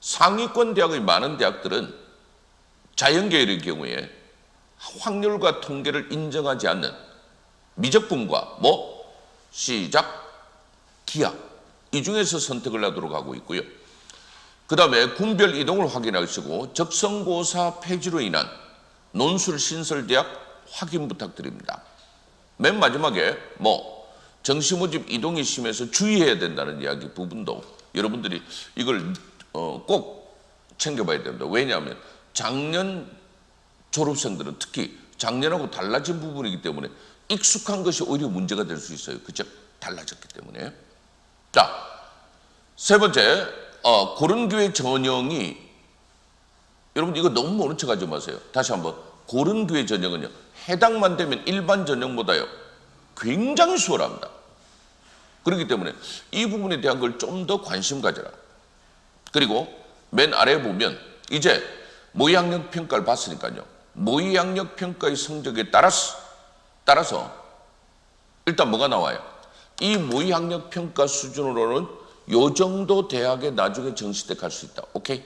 상위권 대학의 많은 대학들은 자연계열의 경우에 확률과 통계를 인정하지 않는 미적분과 시작, 기하 이 중에서 선택을 하도록 하고 있고요. 그 다음에 군별 이동을 확인하시고 적성고사 폐지로 인한 논술 신설대학 확인 부탁드립니다. 맨 마지막에 정시 모집 이동이 심해서 주의해야 된다는 이야기 부분도 여러분들이 이걸 꼭 챙겨봐야 됩니다. 왜냐하면 작년 졸업생들은 특히 작년하고 달라진 부분이기 때문에 익숙한 것이 오히려 문제가 될 수 있어요. 그죠? 달라졌기 때문에. 자, 세 번째, 고른교회 전형이 여러분 이거 너무 모른 척 하지 마세요. 다시 한번 고른교회 전형은요. 해당만 되면 일반 전형보다요. 굉장히 수월합니다. 그렇기 때문에 이 부분에 대한 걸 좀 더 관심 가져라. 그리고 맨 아래에 보면 이제 모의학력 평가를 봤으니까요. 모의학력 평가의 성적에 따라서 일단 뭐가 나와요? 이 모의학력 평가 수준으로는 요 정도 대학에 나중에 정시대 갈 수 있다. 오케이?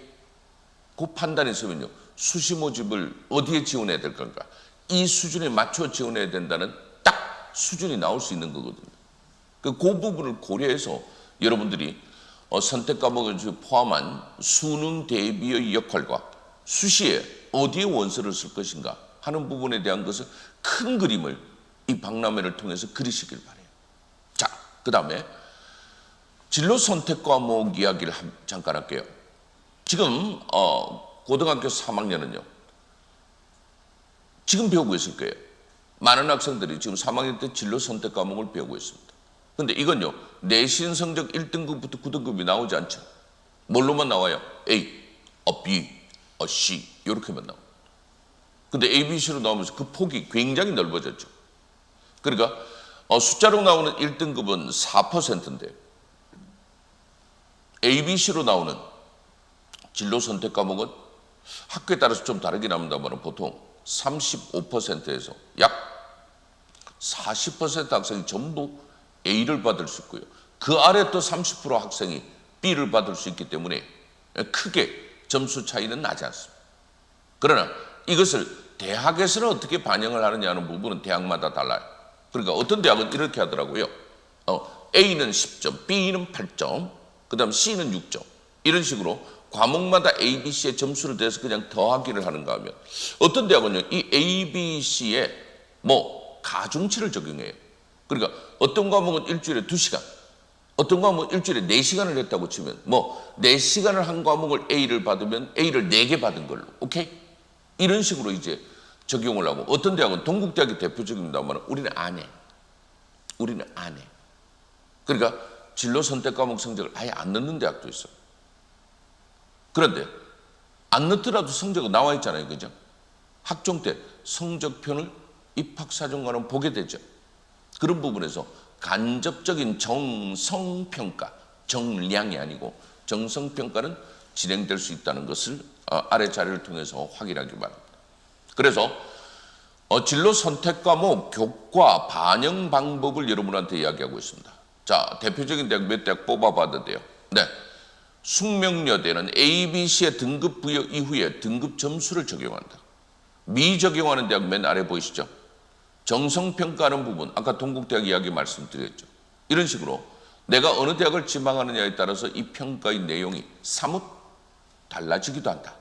그 판단이 있으면요. 수시 모집을 어디에 지원해야 될 건가? 이 수준에 맞춰 지원해야 된다는 딱 수준이 나올 수 있는 거거든요. 그 부분을 고려해서 여러분들이 선택 과목을 포함한 수능 대비의 역할과 수시에 어디에 원서를 쓸 것인가 하는 부분에 대한 것을 큰 그림을 이 박람회를 통해서 그리시길 바라요. 자, 그 다음에 진로 선택 과목 이야기를 잠깐 할게요. 지금 고등학교 3학년은요. 지금 배우고 있을 거예요. 많은 학생들이 지금 3학년 때 진로 선택 과목을 배우고 있습니다. 근데 이건요. 내신 성적 1등급부터 9등급이 나오지 않죠. 뭘로만 나와요? A, B, C 이렇게만 나와요. 근데 A, B, C로 나오면서 그 폭이 굉장히 넓어졌죠. 그러니까 숫자로 나오는 1등급은 4%인데 A, B, C로 나오는 진로 선택 과목은 학교에 따라서 좀 다르긴 합니다만 보통 35%에서 약 40% 학생이 전부 A를 받을 수 있고요. 그 아래 또 30% 학생이 B를 받을 수 있기 때문에 크게 점수 차이는 나지 않습니다. 그러나 이것을 대학에서는 어떻게 반영을 하느냐는 부분은 대학마다 달라요. 그러니까 어떤 대학은 이렇게 하더라고요. A는 10점, B는 8점, 그 다음 C는 6점. 이런 식으로 과목마다 A, B, C의 점수를 대해서 그냥 더하기를 하는가 하면 어떤 대학은요, 이 A, B, C에 가중치를 적용해요. 그러니까 어떤 과목은 일주일에 2시간, 어떤 과목은 일주일에 4시간을 했다고 치면 4시간을 한 과목을 A를 받으면 A를 4개 받은 걸로, 오케이? 이런 식으로 이제 적용을 하고 어떤 대학은 동국대학이 대표적입니다만 우리는 안 해. 우리는 안 해. 그러니까 진로 선택 과목 성적을 아예 안 넣는 대학도 있어요. 그런데 안 넣더라도 성적은 나와 있잖아요. 그죠? 학종 때 성적표를 입학사정관은 보게 되죠. 그런 부분에서 간접적인 정성평가, 정량이 아니고 정성평가는 진행될 수 있다는 것을 아래 자료를 통해서 확인하기 바랍니다. 그래서 진로 선택 과목 교과 반영 방법을 여러분한테 이야기하고 있습니다. 자, 대표적인 대학 몇 대학 뽑아봐도 돼요. 네, 숙명여대는 A, B, C의 등급 부여 이후에 등급 점수를 적용한다. 미적용하는 대학 맨 아래 보이시죠? 정성평가하는 부분, 아까 동국대학 이야기 말씀드렸죠. 이런 식으로 내가 어느 대학을 지망하느냐에 따라서 이 평가의 내용이 사뭇 달라지기도 한다.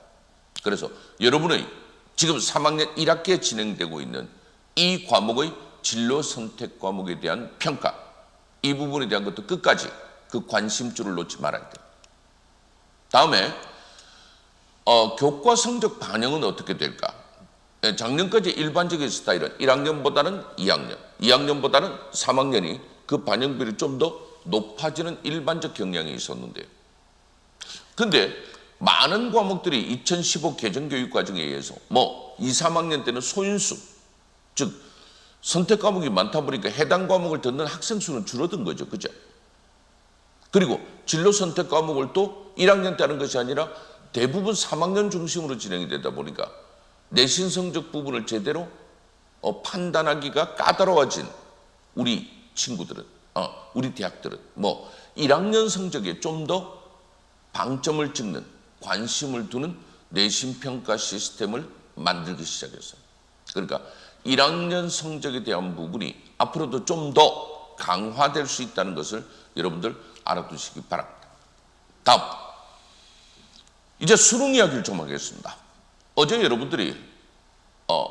그래서 여러분의 지금 3학년 1학기에 진행되고 있는 이 과목의 진로 선택 과목에 대한 평가, 이 부분에 대한 것도 끝까지 그 관심줄을 놓지 말아야 돼요. 다음에 교과 성적 반영은 어떻게 될까? 작년까지 일반적인 스타일은 1학년보다는 2학년, 2학년보다는 3학년이 그 반영비율이 좀 더 높아지는 일반적 경향이 있었는데요. 근데 많은 과목들이 2015 개정교육과정에 의해서 2, 3학년 때는 소인수, 즉 선택 과목이 많다 보니까 해당 과목을 듣는 학생 수는 줄어든 거죠. 그죠? 그리고 진로 선택 과목을 또 1학년 때 하는 것이 아니라 대부분 3학년 중심으로 진행이 되다 보니까 내신 성적 부분을 제대로 판단하기가 까다로워진 우리 친구들은, 우리 대학들은 1학년 성적에 좀 더 방점을 찍는, 관심을 두는 내신 평가 시스템을 만들기 시작했어요. 그러니까 1학년 성적에 대한 부분이 앞으로도 좀 더 강화될 수 있다는 것을 여러분들 알아두시기 바랍니다. 다음, 이제 수능 이야기를 좀 하겠습니다. 어제 여러분들이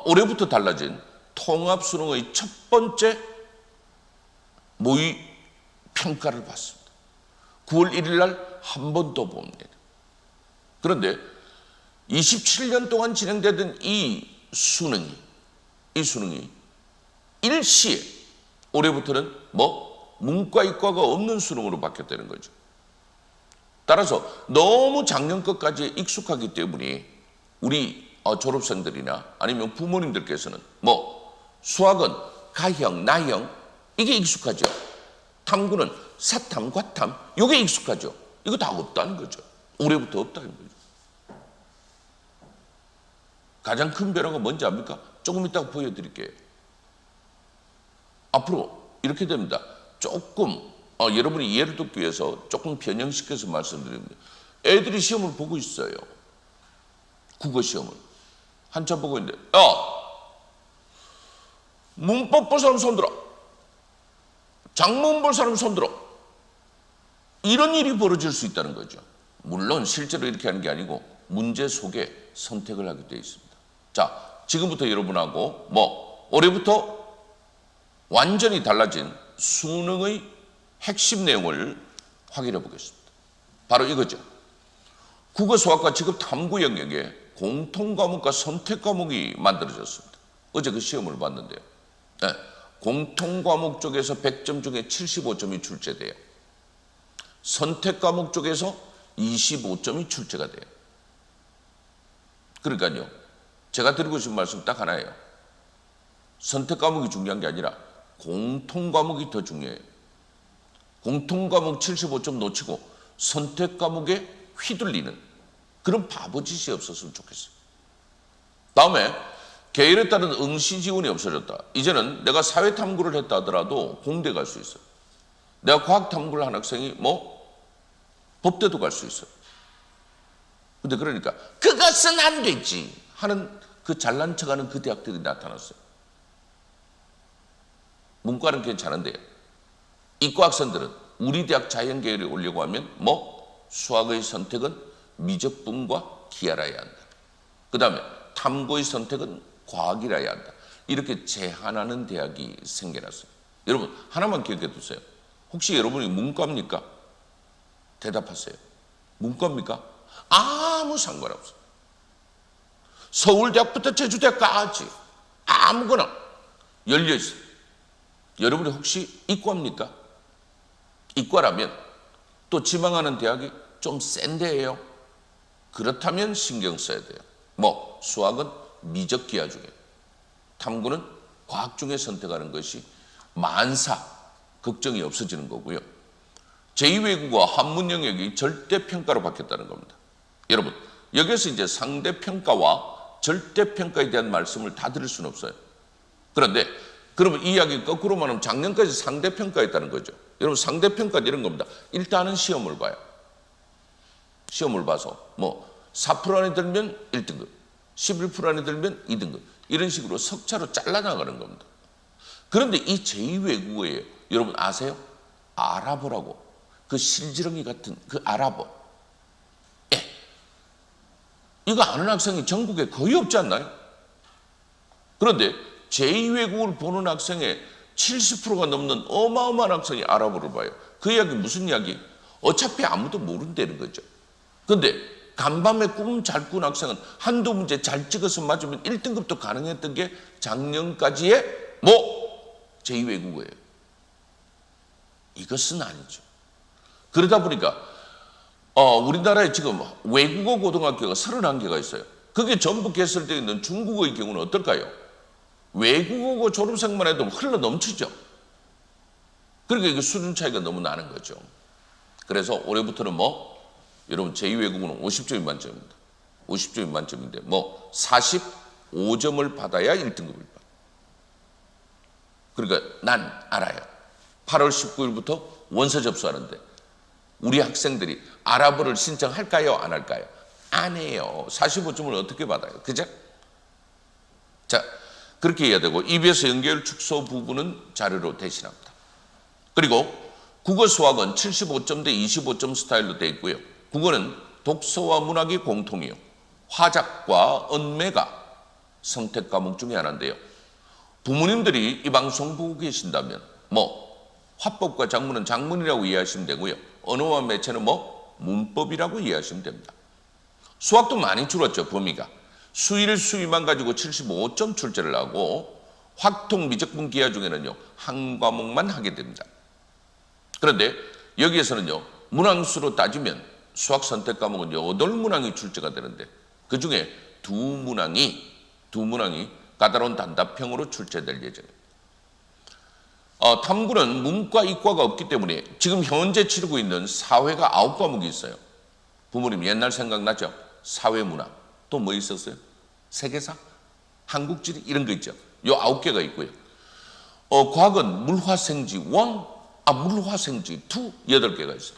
올해부터 달라진 통합 수능의 첫 번째 모의 평가를 봤습니다. 9월 1일 날 한 번 더 봅니다. 그런데 27년 동안 진행되던 이 수능이 일시에 올해부터는 문과 이과가 없는 수능으로 바뀌었다는 거죠. 따라서 너무 작년 것까지 익숙하기 때문에 우리 졸업생들이나 아니면 부모님들께서는 수학은 가형, 나형 이게 익숙하죠. 탐구는 사탐, 과탐 이게 익숙하죠. 이거 다 없다는 거죠. 올해부터 없다는 거죠. 가장 큰 변화가 뭔지 압니까? 조금 이따가 보여드릴게요. 앞으로 이렇게 됩니다. 조금 여러분이 이해를 돕기 위해서 조금 변형시켜서 말씀드립니다. 애들이 시험을 보고 있어요. 국어 시험을. 한참 보고 있는데 문법 볼 사람 손들어. 장문 볼 사람 손들어. 이런 일이 벌어질 수 있다는 거죠. 물론 실제로 이렇게 하는 게 아니고 문제 속에 선택을 하게 되어 있습니다. 자, 지금부터 여러분하고 올해부터 완전히 달라진 수능의 핵심 내용을 확인해 보겠습니다. 바로 이거죠. 국어, 수학과 직업 탐구 영역에 공통 과목과 선택 과목이 만들어졌습니다. 어제 그 시험을 봤는데요. 네, 공통 과목 쪽에서 100점 중에 75점이 출제돼요. 선택 과목 쪽에서 25점이 출제가 돼요. 그러니까요, 제가 드리고 싶은 말씀 딱 하나예요. 선택 과목이 중요한 게 아니라 공통 과목이 더 중요해요. 공통 과목 75점 놓치고 선택 과목에 휘둘리는 그런 바보짓이 없었으면 좋겠어요. 다음에 계열에 따른 응시 지원이 없어졌다. 이제는 내가 사회 탐구를 했다 하더라도 공대 갈 수 있어요. 내가 과학 탐구를 한 학생이 법대도 갈 수 있어요. 근데 그러니까 그것은 안 되지 하는 그 잘난 척하는 그 대학들이 나타났어요. 문과는 괜찮은데요. 이과 학생들은 우리 대학 자연계열에 오려고 하면 수학의 선택은 미적분과 기하라야 한다. 그 다음에 탐구의 선택은 과학이라야 한다. 이렇게 제한하는 대학이 생겨났어요. 여러분 하나만 기억해 두세요. 혹시 여러분이 문과입니까? 대답하세요. 문과입니까? 아무 상관없어요. 서울대학부터 제주대까지 아무거나 열려있어요. 여러분이 혹시 이과입니까? 이과라면 또 지망하는 대학이 좀 센 데예요. 그렇다면 신경 써야 돼요. 수학은 미적 기하 중에, 탐구는 과학 중에 선택하는 것이 만사 걱정이 없어지는 거고요. 제2외국어 한문 영역이 절대 평가로 바뀌었다는 겁니다. 여러분, 여기서 이제 상대평가와 절대평가에 대한 말씀을 다 드릴 수는 없어요. 그런데 그러면 이 이야기 거꾸로 말하면 작년까지 상대평가했다는 거죠. 여러분, 상대평가 이런 겁니다. 일단은 시험을 봐요. 시험을 봐서 뭐 4% 안에 들면 1등급, 11% 안에 들면 2등급, 이런 식으로 석차로 잘라나가는 겁니다. 그런데 이 제2외국어예요. 여러분 아세요? 아랍어라고. 그 실지렁이 같은 그 아랍어. 예. 이거 아는 학생이 전국에 거의 없지 않나요? 그런데 제2외국어를 보는 학생의 70%가 넘는 어마어마한 학생이 아랍어를 봐요. 그 이야기 무슨 이야기? 어차피 아무도 모른다는 거죠. 근데 간밤에 꿈 잘 꾼 학생은 한두 문제 잘 찍어서 맞으면 1등급도 가능했던 게 작년까지의 제2외국어예요. 이것은 아니죠. 그러다 보니까 우리나라에 지금 외국어 고등학교가 31개가 있어요. 그게 전부 개설되어 있는 중국어의 경우는 어떨까요? 외국어 졸업생만 해도 흘러 넘치죠. 그러니까 이게 수준 차이가 너무 나는 거죠. 그래서 올해부터는 여러분 제2외국어는 50점이 만점입니다. 50점이 만점인데 45점을 받아야 1등급을 받아요. 그러니까 난 알아요. 8월 19일부터 원서 접수하는데 우리 학생들이 아랍어를 신청할까요? 안 할까요? 안 해요. 45점을 어떻게 받아요? 그죠? 자, 그렇게 해야 되고 EBS 연계율 축소 부분은 자료로 대신합니다. 그리고 국어 수학은 75점 대 25점 스타일로 되어 있고요. 국어는 독서와 문학이 공통이요. 화작과 언매가 선택 과목 중에 하나인데요. 부모님들이 이 방송 보고 계신다면 화법과 작문은 작문이라고 이해하시면 되고요. 언어와 매체는 문법이라고 이해하시면 됩니다. 수학도 많이 줄었죠, 범위가. 수일, 수위만 가지고 75점 출제를 하고 확통, 미적분, 기하 중에는요, 한 과목만 하게 됩니다. 그런데 여기에서는요, 문항수로 따지면 수학 선택 과목은 8문항이 출제가 되는데 그 중에 두 문항이 까다로운 단답형으로 출제될 예정입니다. 탐구는 문과, 이과가 없기 때문에 지금 현재 치르고 있는 사회가 9과목이 있어요. 부모님 옛날 생각나죠? 사회문화. 또 뭐 있었어요? 세계사? 한국지리? 이런 거 있죠. 요 9개가 있고요. 과학은 물화생지 1, 물화생지 2, 8개가 있어요.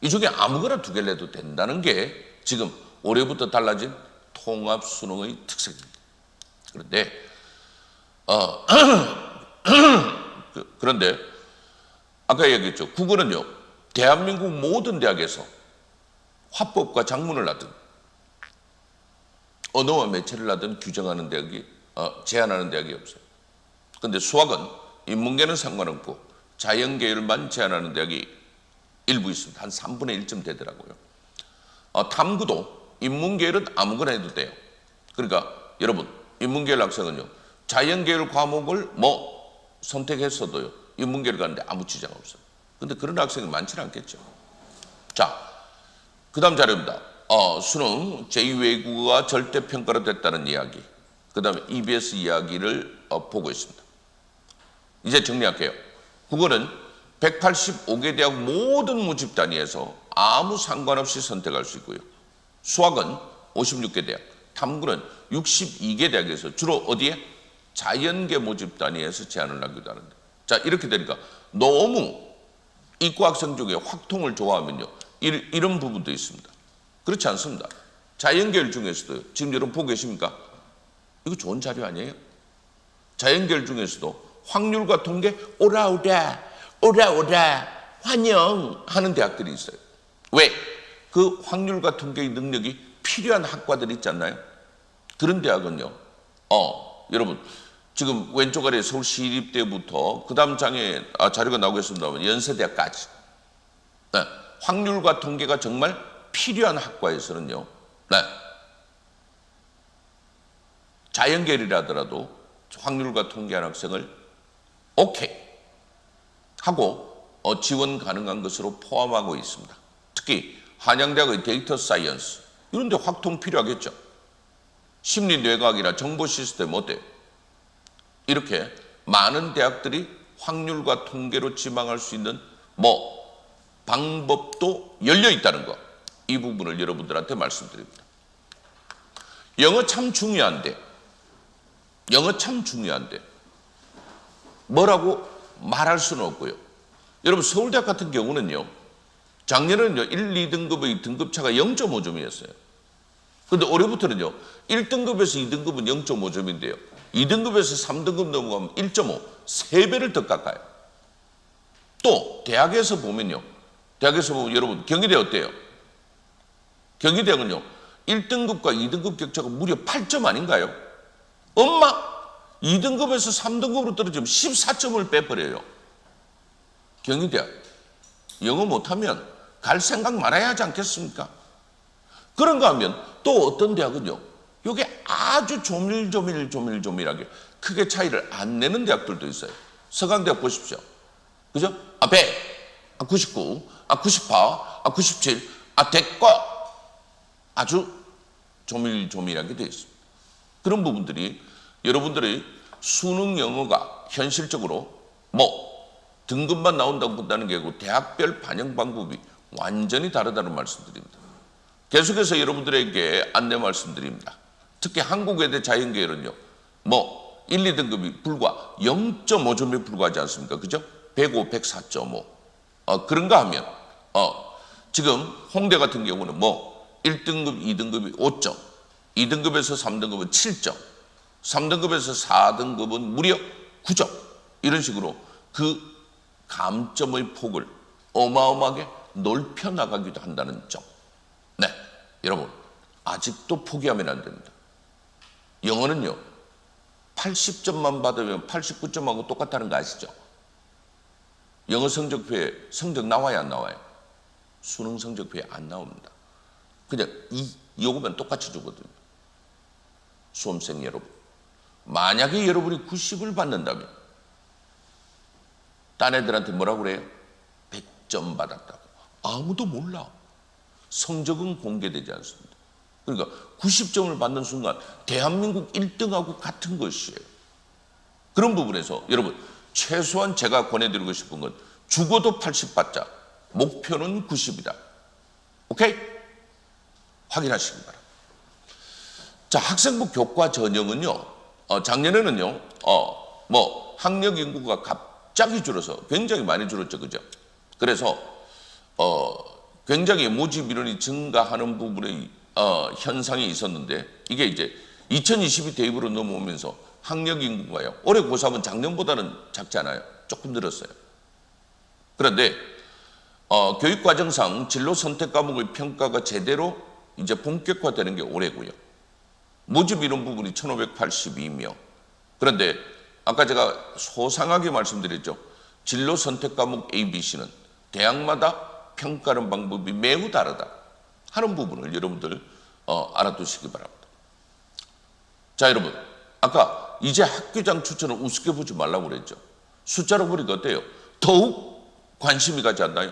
이 중에 아무거나 2개를 해도 된다는 게 지금 올해부터 달라진 통합수능의 특색입니다. 그런데 그런데 아까 얘기했죠. 국어는요, 대한민국 모든 대학에서 화법과 작문을 하든 언어와 매체를 하든 규정하는 대학이 제한하는 대학이 없어요. 그런데 수학은 인문계는 상관없고 자연계열만 제한하는 대학이 일부 있습니다. 한 3분의 1쯤 되더라고요. 탐구도 인문계열은 아무거나 해도 돼요. 그러니까 여러분, 인문계열 학생은요, 자연계열 과목을 선택했어도요, 인문계를 가는데 아무 지장 없어요. 근데 그런 학생이 많지는 않겠죠. 자, 그 다음 자료입니다. 수능 제2외국어가 절대평가로 됐다는 이야기, 그 다음에 EBS 이야기를 보고 있습니다. 이제 정리할게요. 국어는 185개 대학 모든 모집 단위에서 아무 상관없이 선택할 수 있고요. 수학은 56개 대학, 탐구는 62개 대학에서 주로 어디에? 자연계 모집 단위에서 제한을 하기도 하는데, 자, 이렇게 되니까 너무 이과 학생 중에 확통을 좋아하면요, 이런 부분도 있습니다. 그렇지 않습니다. 자연계열 중에서도 지금 여러분 보고 계십니까? 이거 좋은 자료 아니에요? 자연계열 중에서도 확률과 통계 오라오라 환영하는 대학들이 있어요. 왜? 그 확률과 통계의 능력이 필요한 학과들이 있지 않나요? 그런 대학은요, 여러분 지금 왼쪽 아래 서울시립대부터 그 다음 장에 자료가 나오겠습니다만 연세대학까지 확률과 통계가 정말 필요한 학과에서는요, 자연계열이라더라도 확률과 통계하는 학생을 오케이 하고 지원 가능한 것으로 포함하고 있습니다. 특히 한양대학의 데이터 사이언스 이런 데 확통 필요하겠죠. 심리뇌과학이나 정보시스템 어때요? 이렇게 많은 대학들이 확률과 통계로 지망할 수 있는 방법도 열려 있다는 거. 이 부분을 여러분들한테 말씀드립니다. 영어 참 중요한데 뭐라고 말할 수는 없고요. 여러분 서울대학 같은 경우는요, 작년에는요 1, 2등급의 등급차가 0.5점이었어요. 그런데 올해부터는요 1등급에서 2등급은 0.5점인데요 2등급에서 3등급 넘어가면 1.5, 3배를 더 깎아요. 또 대학에서 보면요, 여러분 경희대 어때요? 경희대학은요 1등급과 2등급 격차가 무려 8점 아닌가요? 엄마 2등급에서 3등급으로 떨어지면 14점을 빼버려요. 경희대학 영어 못하면 갈 생각 말아야 하지 않겠습니까? 그런가 하면 또 어떤 대학은요 이게 아주 조밀조밀하게 크게 차이를 안 내는 대학들도 있어요. 서강대학 보십시오. 그죠? 100, 99, 98, 97, 대과 아주 조밀조밀하게 되어 있습니다. 그런 부분들이 여러분들의 수능 영어가 현실적으로 등급만 나온다고 본다는 게 아니고 대학별 반영 방법이 완전히 다르다는 말씀드립니다. 계속해서 여러분들에게 안내 말씀드립니다. 특히 한국외대 자연계열은요 1, 2등급이 불과 0.5점에 불과하지 않습니까? 그죠? 105, 104.5 그런가 하면 지금 홍대 같은 경우는 1등급, 2등급이 5점, 2등급에서 3등급은 7점, 3등급에서 4등급은 무려 9점 이런 식으로 그 감점의 폭을 어마어마하게 넓혀 나가기도 한다는 점. 네, 여러분 아직도 포기하면 안 됩니다. 영어는요 80점만 받으면 89점하고 똑같다는 거 아시죠? 영어 성적표에 성적 나와야 안 나와요? 수능 성적표에 안 나옵니다. 그냥 요거면 똑같이 주거든요. 수험생 여러분, 만약에 여러분이 90을 받는다면 딴 애들한테 뭐라고 그래요? 100점 받았다고. 아무도 몰라. 성적은 공개되지 않습니다. 그러니까 90점을 받는 순간 대한민국 1등하고 같은 것이에요. 그런 부분에서 여러분 최소한 제가 권해드리고 싶은 건 죽어도 80 받자. 목표는 90이다. 오케이? 확인하시기 바랍니다. 자, 학생부 교과 전형은요, 작년에는요, 학력 인구가 갑자기 줄어서 굉장히 많이 줄었죠, 그죠? 그래서, 굉장히 모집 인원이 증가하는 부분의, 현상이 있었는데, 이게 이제 2022 대입으로 넘어오면서 학력 인구가요, 올해 고3은 작년보다는 작지 않아요. 조금 늘었어요. 그런데, 교육과정상 진로 선택 과목의 평가가 제대로 이제 본격화되는 게 올해고요. 모집 이런 부분이 1582명. 그런데 아까 제가 소상하게 말씀드렸죠. 진로 선택 과목 A, B, C는 대학마다 평가하는 방법이 매우 다르다 하는 부분을 여러분들 알아두시기 바랍니다. 자, 여러분 아까 이제 학교장 추천을 우습게 보지 말라고 그랬죠. 숫자로 보니까 어때요? 더욱 관심이 가지 않나요?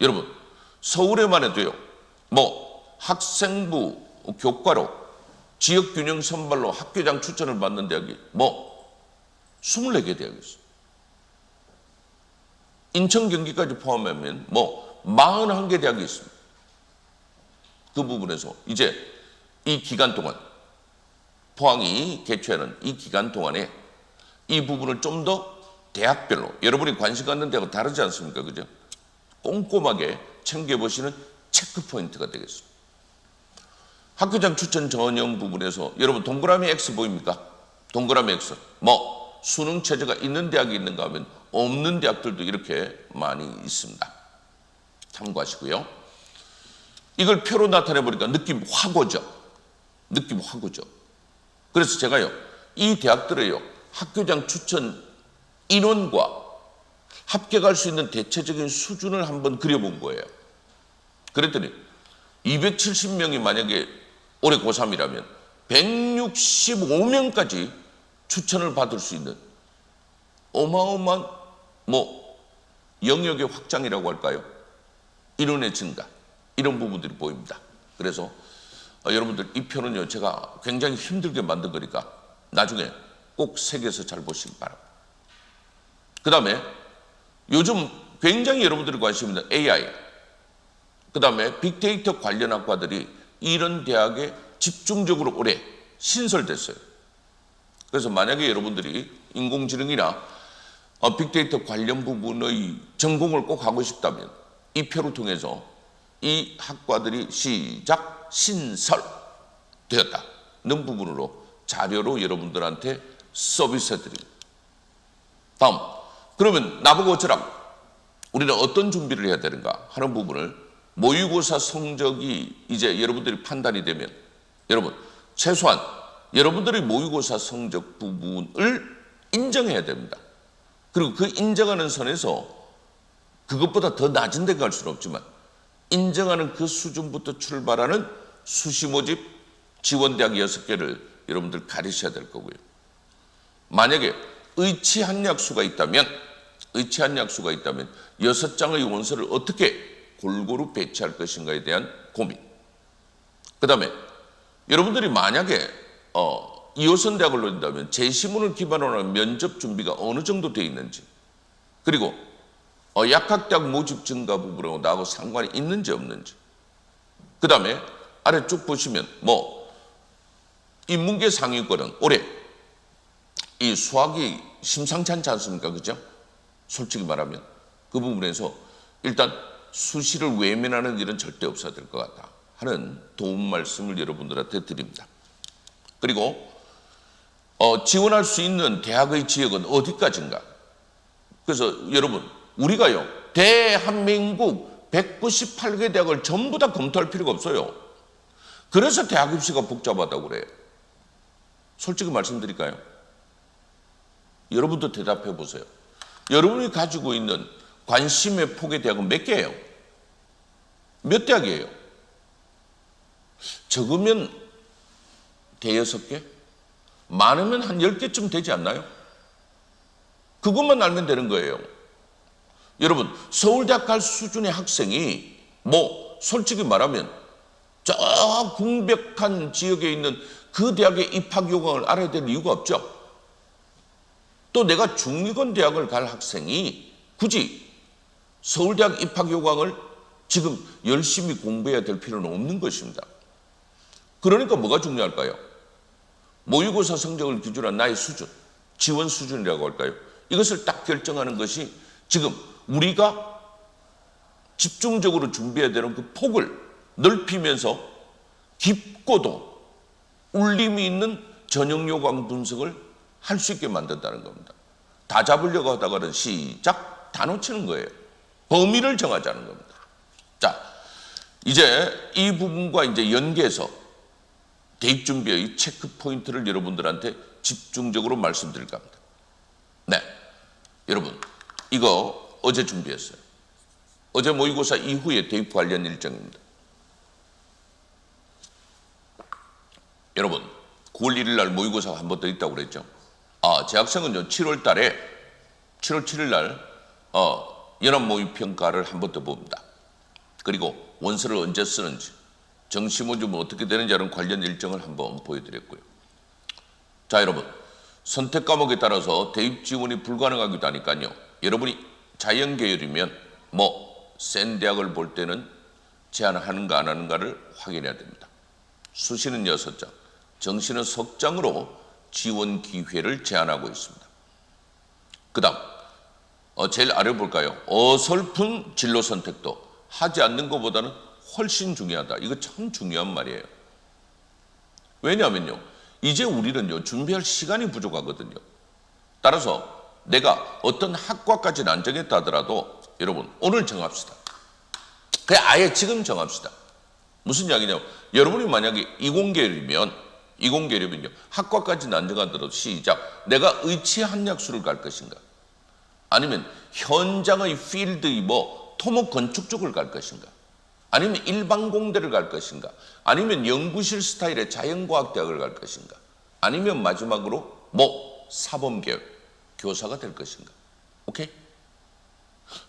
여러분 서울에만 해도요. 학생부 교과로 지역균형 선발로 학교장 추천을 받는 대학이 24개 대학이 있어요. 인천 경기까지 포함하면 41개 대학이 있습니다. 그 부분에서 이제 이 기간 동안 포항이 개최하는 이 기간 동안에 이 부분을 좀 더 대학별로 여러분이 관심 갖는 대학은 다르지 않습니까? 그죠? 꼼꼼하게 챙겨보시는 체크포인트가 되겠습니다. 학교장 추천 전형 부분에서 여러분 동그라미 X 보입니까? 동그라미 X. 수능 체제가 있는 대학이 있는가 하면 없는 대학들도 이렇게 많이 있습니다. 참고하시고요. 이걸 표로 나타내 보니까 느낌 확 오죠. 느낌 확 오죠. 그래서 제가요, 이 대학들의요, 학교장 추천 인원과 합격할 수 있는 대체적인 수준을 한번 그려본 거예요. 그랬더니 270명이 만약에 올해 고3이라면 165명까지 추천을 받을 수 있는 어마어마한 영역의 확장이라고 할까요? 인원의 증가, 이런 부분들이 보입니다. 그래서 여러분들 이 표는요, 제가 굉장히 힘들게 만든 거니까 나중에 꼭 새겨서 잘 보시기 바랍니다. 그 다음에 요즘 굉장히 여러분들이 관심 있는 AI, 그 다음에 빅데이터 관련 학과들이 이런 대학에 집중적으로 올해 신설됐어요. 그래서 만약에 여러분들이 인공지능이나 빅데이터 관련 부분의 전공을 꼭 하고 싶다면 이 표를 통해서 이 학과들이 시작 신설되었다는 부분으로 자료로 여러분들한테 서비스해드립니다. 다음, 그러면 나보고 어쩌라고? 우리는 어떤 준비를 해야 되는가 하는 부분을 모의고사 성적이 이제 여러분들이 판단이 되면 여러분 최소한 여러분들의 모의고사 성적 부분을 인정해야 됩니다. 그리고 그 인정하는 선에서 그것보다 더 낮은 데 갈 수는 없지만 인정하는 그 수준부터 출발하는 수시 모집 지원대학 6개를 여러분들 가리셔야 될 거고요. 만약에 의치한 약수가 있다면 6장의 원서를 어떻게 골고루 배치할 것인가에 대한 고민. 그 다음에 여러분들이 만약에 2호선 대학을 노린다면 재시문을 기반으로 한 면접 준비가 어느 정도 되어 있는지, 그리고 약학대학 모집 증가 부분하고 나하고 상관이 있는지 없는지, 그 다음에 아래 쭉 보시면 인문계 상위권은 올해 이 수학이 심상치 않지 않습니까? 그죠? 솔직히 말하면 그 부분에서 일단 수시를 외면하는 일은 절대 없어야 될 것 같다 하는 도움 말씀을 여러분들한테 드립니다. 그리고 지원할 수 있는 대학의 지역은 어디까지인가? 그래서 여러분 우리가요 대한민국 198개 대학을 전부 다 검토할 필요가 없어요. 그래서 대학 입시가 복잡하다고 그래요. 솔직히 말씀드릴까요? 여러분도 대답해 보세요. 여러분이 가지고 있는 관심의 폭의 대학은 몇 개예요? 몇 대학이에요? 적으면 대여섯 개? 많으면 한 10개쯤 되지 않나요? 그것만 알면 되는 거예요. 여러분 서울대학 갈 수준의 학생이 솔직히 말하면 저 궁벽한 지역에 있는 그 대학의 입학 요강을 알아야 될 이유가 없죠. 또 내가 중위권 대학을 갈 학생이 굳이 서울대학 입학 요강을 지금 열심히 공부해야 될 필요는 없는 것입니다. 그러니까 뭐가 중요할까요? 모의고사 성적을 기준으로 한 나의 수준, 지원 수준이라고 할까요? 이것을 딱 결정하는 것이 지금 우리가 집중적으로 준비해야 되는 그 폭을 넓히면서 깊고도 울림이 있는 전형 요강 분석을 할 수 있게 만든다는 겁니다. 다 잡으려고 하다가는 시작 다 놓치는 거예요. 범위를 정하자는 겁니다. 자, 이제 이 부분과 이제 연계해서 대입 준비의 체크 포인트를 여러분들한테 집중적으로 말씀드릴까 합니다. 네, 여러분 이거 어제 준비했어요. 어제 모의고사 이후에 대입 관련 일정입니다. 여러분 9월 1일 날 모의고사가 한 번 더 있다고 그랬죠. 제 학생은요 7월 7일 날 연합모의평가를 한 번 더 봅니다. 그리고 원서를 언제 쓰는지, 정시모집은 어떻게 되는지 하는 관련 일정을 한번 보여드렸고요. 자, 여러분 선택 과목에 따라서 대입 지원이 불가능하기도 하니까요. 여러분이 자연계열이면 센 대학을 볼 때는 제한하는가 안 하는가를 확인해야 됩니다. 수시는 6장, 정시는 석장으로 지원 기회를 제한하고 있습니다. 그 다음 제일 아래 볼까요? 어설픈 진로 선택도 하지 않는 것보다는 훨씬 중요하다. 이거 참 중요한 말이에요. 왜냐하면요 이제 우리는요 준비할 시간이 부족하거든요. 따라서 내가 어떤 학과까지는 안 정했다 하더라도 여러분 오늘 정합시다. 그냥 아예 지금 정합시다. 무슨 이야기냐면 여러분이 만약에 이공계열이면요 학과까지는 안 정하더라도 시작 내가 의치 한약수를 갈 것인가, 아니면 현장의 필드의 토목 건축 쪽을 갈 것인가, 아니면 일반 공대를 갈 것인가, 아니면 연구실 스타일의 자연과학대학을 갈 것인가, 아니면 마지막으로 사범계열 교사가 될 것인가. 오케이?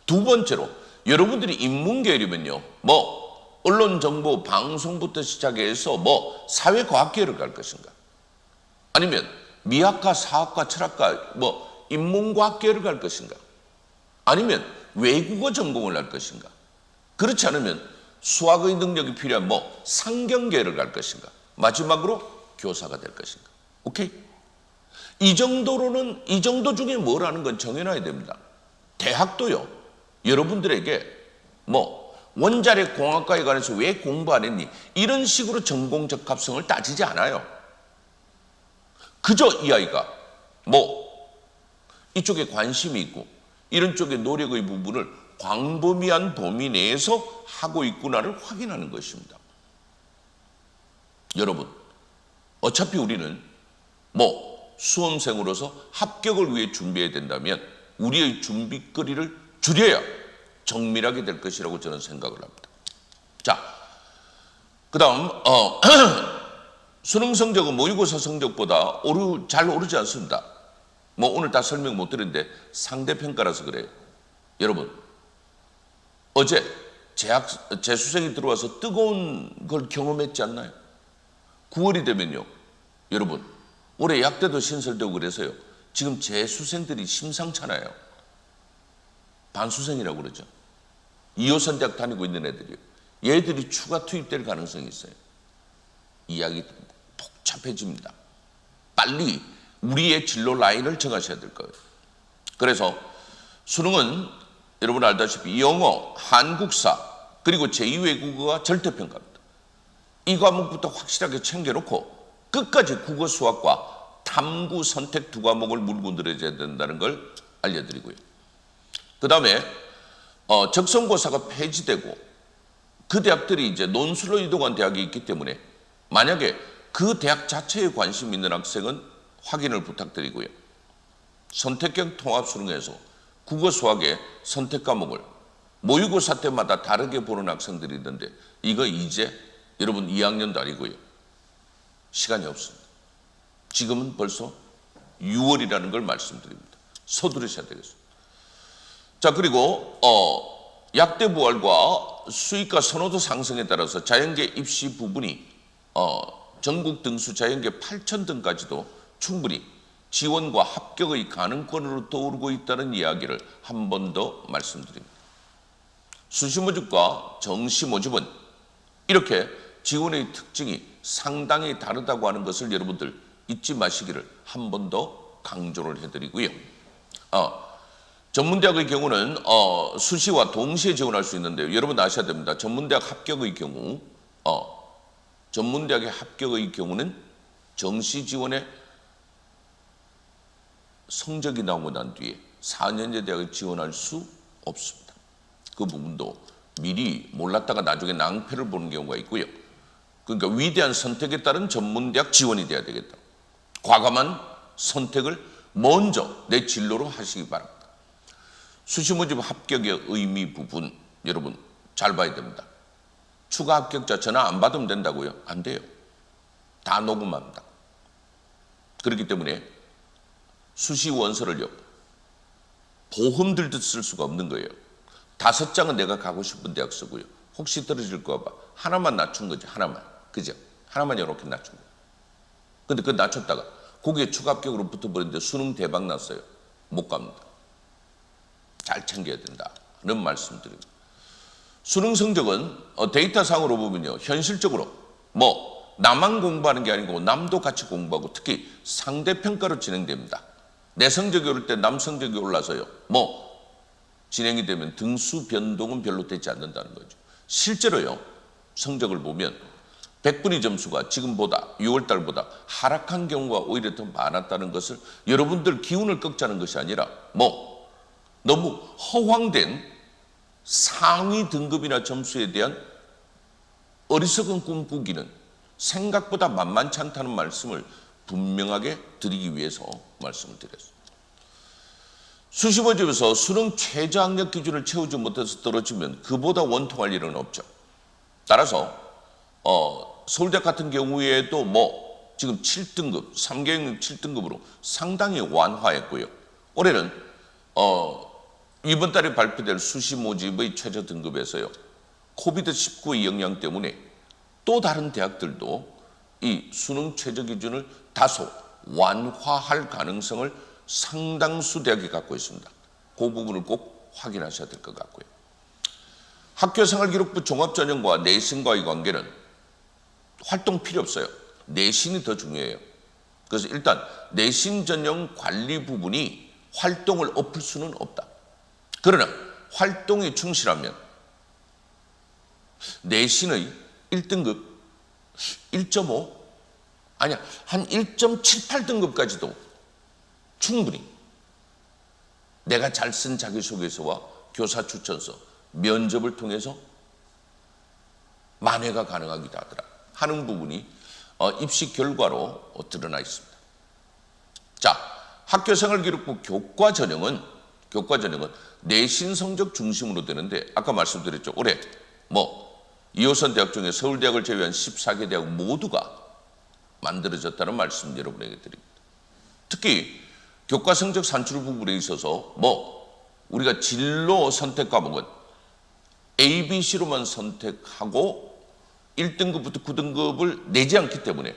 두 번째로 여러분들이 인문계열이면요 언론정보 방송부터 시작해서 사회과학계열을 갈 것인가, 아니면 미학과 사학과 철학과 인문과학계열을 갈 것인가, 아니면 외국어 전공을 할 것인가. 그렇지 않으면 수학의 능력이 필요한 상경계를 갈 것인가, 마지막으로 교사가 될 것인가. 오케이? 이 정도 중에 뭐라는 건 정해놔야 됩니다. 대학도요, 여러분들에게 원자력 공학과에 관해서 왜 공부 안 했니? 이런 식으로 전공 적합성을 따지지 않아요. 그저 이 아이가 이쪽에 관심이 있고 이런 쪽의 노력의 부분을 광범위한 범위 내에서 하고 있구나를 확인하는 것입니다. 여러분, 어차피 우리는 수험생으로서 합격을 위해 준비해야 된다면 우리의 준비거리를 줄여야 정밀하게 될 것이라고 저는 생각을 합니다. 자, 그 다음 수능 성적은 모의고사 성적보다 잘 오르지 않습니다. 오늘 다 설명 못 드렸는데 상대평가라서 그래요. 여러분, 어제 재수생이 들어와서 뜨거운 걸 경험했지 않나요? 9월이 되면요, 여러분, 올해 약대도 신설되고 그래서요, 지금 재수생들이 심상찮아요. 반수생이라고 그러죠. 2호선 대학 다니고 있는 애들이요. 얘들이 추가 투입될 가능성이 있어요. 이야기 복잡해집니다. 빨리 우리의 진로 라인을 정하셔야 될 거예요. 그래서 수능은 여러분 알다시피 영어, 한국사, 그리고 제2외국어가 절대평가입니다. 이 과목부터 확실하게 챙겨놓고 끝까지 국어, 수학과 탐구, 선택 두 과목을 물고 늘어져야 된다는 걸 알려드리고요. 그 다음에 적성고사가 폐지되고 그 대학들이 이제 논술로 이동한 대학이 있기 때문에 만약에 그 대학 자체에 관심 있는 학생은 확인을 부탁드리고요. 선택형 통합수능에서 국어, 수학의 선택 과목을 모의고사 때마다 다르게 보는 학생들이 있는데 이거 이제 여러분 2학년도 아니고요. 시간이 없습니다. 지금은 벌써 6월이라는 걸 말씀드립니다. 서두르셔야 되겠습니다. 자, 그리고 약대 부활과 수의과 선호도 상승에 따라서 자연계 입시 부분이 전국 등수 자연계 8,000등까지도 충분히 지원과 합격의 가능권으로 떠오르고 있다는 이야기를 한 번 더 말씀드립니다. 수시 모집과 정시 모집은 이렇게 지원의 특징이 상당히 다르다고 하는 것을 여러분들 잊지 마시기를 한 번 더 강조를 해드리고요. 전문대학의 경우는 수시와 동시에 지원할 수 있는데요. 여러분 아셔야 됩니다. 전문대학의 합격의 경우는 정시 지원에 성적이 나오고 난 뒤에 4년제 대학에 지원할 수 없습니다. 그 부분도 미리 몰랐다가 나중에 낭패를 보는 경우가 있고요. 그러니까 위대한 선택에 따른 전문대학 지원이 돼야 되겠다. 과감한 선택을 먼저 내 진로로 하시기 바랍니다. 수시 모집 합격의 의미 부분 여러분 잘 봐야 됩니다. 추가 합격자 전화 안 받으면 된다고요? 안 돼요. 다 녹음합니다. 그렇기 때문에 수시 원서를요, 보험 들듯 쓸 수가 없는 거예요. 5장은 내가 가고 싶은 대학 쓰고요. 혹시 떨어질까 봐 하나만 낮춘 거죠. 하나만. 그죠? 하나만 이렇게 낮춘 거예요. 근데 그 낮췄다가 거기에 추가 합격으로 붙어버렸는데 수능 대박 났어요. 못 갑니다. 잘 챙겨야 된다는 말씀드립니다. 수능 성적은 데이터상으로 보면요, 현실적으로 나만 공부하는 게 아니고 남도 같이 공부하고 특히 상대평가로 진행됩니다. 내 성적이 오를 때 남 성적이 올라서요, 진행이 되면 등수 변동은 별로 되지 않는다는 거죠. 실제로요, 성적을 보면 100분위 점수가 지금보다 6월달보다 하락한 경우가 오히려 더 많았다는 것을 여러분들 기운을 꺾자는 것이 아니라 너무 허황된 상위 등급이나 점수에 대한 어리석은 꿈꾸기는 생각보다 만만치 않다는 말씀을 분명하게 드리기 위해서 말씀을 드렸습니다. 수시 모집에서 수능 최저 학력 기준을 채우지 못해서 떨어지면 그보다 원통할 일은 없죠. 따라서 서울대 같은 경우에도 지금 7등급, 3개학년 7등급으로 상당히 완화했고요. 올해는 이번 달에 발표될 수시 모집의 최저 등급에서요, 코비드-19의 영향 때문에 또 다른 대학들도 이 수능 최저 기준을 다소 완화할 가능성을 상당수 대학이 갖고 있습니다. 그 부분을 꼭 확인하셔야 될 것 같고요. 학교생활기록부 종합전형과 내신과의 관계는 활동 필요 없어요. 내신이 더 중요해요. 그래서 일단 내신 전형 관리 부분이 활동을 엎을 수는 없다. 그러나 활동에 충실하면 내신의 1등급, 1.5, 아니야, 한 1.78등급까지도 충분히 내가 잘 쓴 자기소개서와 교사 추천서, 면접을 통해서 만회가 가능하기도 하더라 하는 부분이 입시 결과로 드러나 있습니다. 자, 학교생활기록부 교과전형은 내신 성적 중심으로 되는데 아까 말씀드렸죠. 올해 2호선 대학 중에 서울대학을 제외한 14개 대학 모두가 만들어졌다는 말씀 여러분에게 드립니다. 특히 교과 성적 산출 부분에 있어서 우리가 진로 선택 과목은 A, B, C로만 선택하고 1등급부터 9등급을 내지 않기 때문에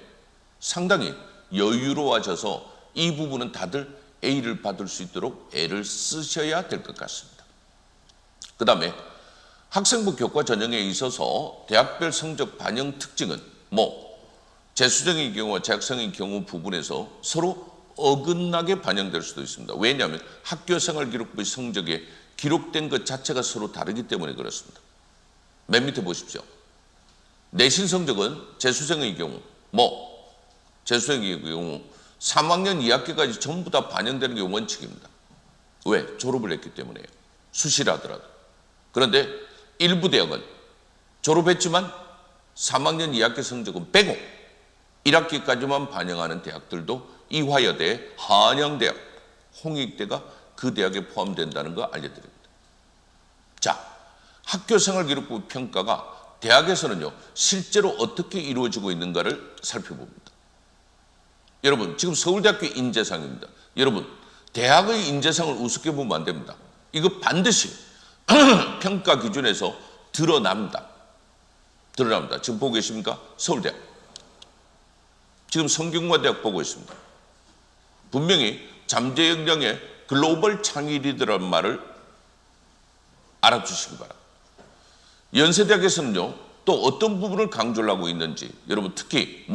상당히 여유로워져서 이 부분은 다들 A를 받을 수 있도록 애를 쓰셔야 될 것 같습니다. 그 다음에 학생부 교과 전형에 있어서 대학별 성적 반영 특징은 재수생의 경우와 재학생의 경우 부분에서 서로 어긋나게 반영될 수도 있습니다. 왜냐하면 학교생활기록부의 성적에 기록된 것 자체가 서로 다르기 때문에 그렇습니다. 맨 밑에 보십시오. 내신 성적은 재수생의 경우 3학년 2학기까지 전부 다 반영되는 게 원칙입니다. 왜? 졸업을 했기 때문에요. 수시라더라도. 그런데 일부 대학은 졸업했지만 3학년 2학기 성적은 빼고 1학기까지만 반영하는 대학들도 이화여대, 한양대학, 홍익대가 그 대학에 포함된다는 거 알려드립니다. 자, 학교생활기록부 평가가 대학에서는요 실제로 어떻게 이루어지고 있는가를 살펴봅니다. 여러분 지금 서울대학교 인재상입니다. 여러분 대학의 인재상을 우습게 보면 안 됩니다. 이거 반드시 평가 기준에서 드러납니다. 지금 보고 계십니까? 서울대학. 지금 성균관대학 보고 있습니다. 분명히 잠재 역량의 글로벌 창의 리더라는 말을 알아주시기 바랍니다. 연세대학에서는요 또 어떤 부분을 강조를 하고 있는지 여러분 특히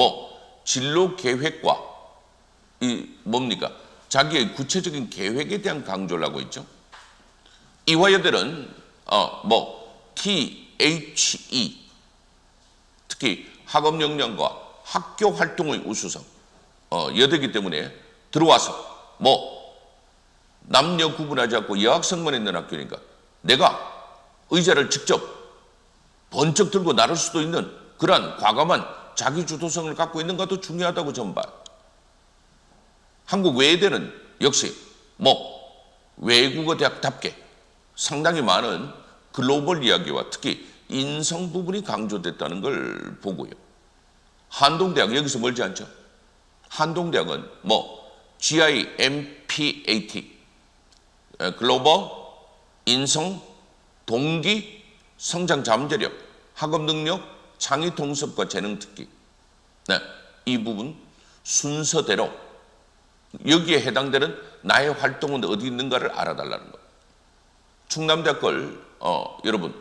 진로 계획과 자기의 구체적인 계획에 대한 강조를 하고 있죠. 이화여대는 THE 특히 학업 역량과 학교 활동의 우수성 여대이기 때문에 들어와서 남녀 구분하지 않고 여학생만 있는 학교니까 내가 의자를 직접 번쩍 들고 나를 수도 있는 그러한 과감한 자기주도성을 갖고 있는 것도 중요하다고 저는 봐요. 한국 외대는 역시 외국어 대학답게 상당히 많은 글로벌 이야기와 특히 인성 부분이 강조됐다는 걸 보고요. 한동대학 여기서 멀지 않죠. 한동대학은 GIMPAT 글로벌 인성 동기 성장 잠재력 학업 능력 창의 통섭과 재능 특기 이 부분 순서대로 여기에 해당되는 나의 활동은 어디 있는가를 알아달라는 것. 충남대학 걸 여러분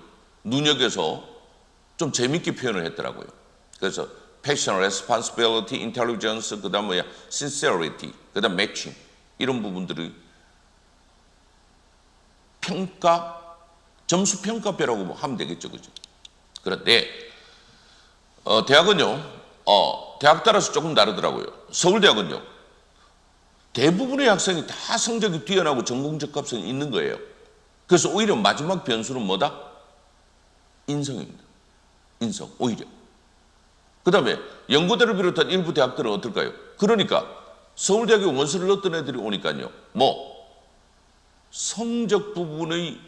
눈여겨서 좀 재밌게 표현을 했더라고요. 그래서 passion, responsibility, intelligence, 그 다음 sincerity, 그 다음 matching 이런 부분들이 점수 평가표라고 하면 되겠죠, 그죠? 그런데 대학은요, 대학 따라서 조금 다르더라고요. 서울대학은요, 대부분의 학생이 다 성적이 뛰어나고 전공적 값은 있는 거예요. 그래서 오히려 마지막 변수는 뭐다? 인성입니다. 인성, 오히려. 그 다음에 연고대를 비롯한 일부 대학들은 어떨까요? 그러니까 서울대학에 원서를 넣었던 애들이 오니까요, 성적 부분의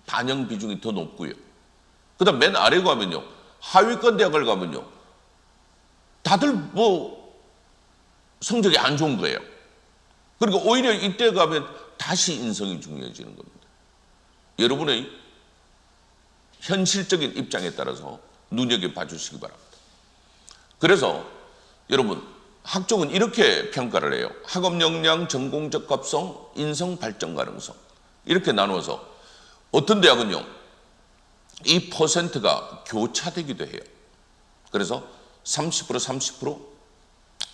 반영 비중이 더 높고요. 그 다음 맨 아래 가면요, 하위권 대학을 가면요, 다들 성적이 안 좋은 거예요. 그리고 오히려 이때 가면 다시 인성이 중요해지는 겁니다. 여러분의 현실적인 입장에 따라서 눈여겨봐 주시기 바랍니다. 그래서 여러분 학종은 이렇게 평가를 해요. 학업 역량, 전공 적합성, 인성 발전 가능성 이렇게 나누어서 어떤 대학은요 이 퍼센트가 교차되기도 해요. 그래서 30%, 30%,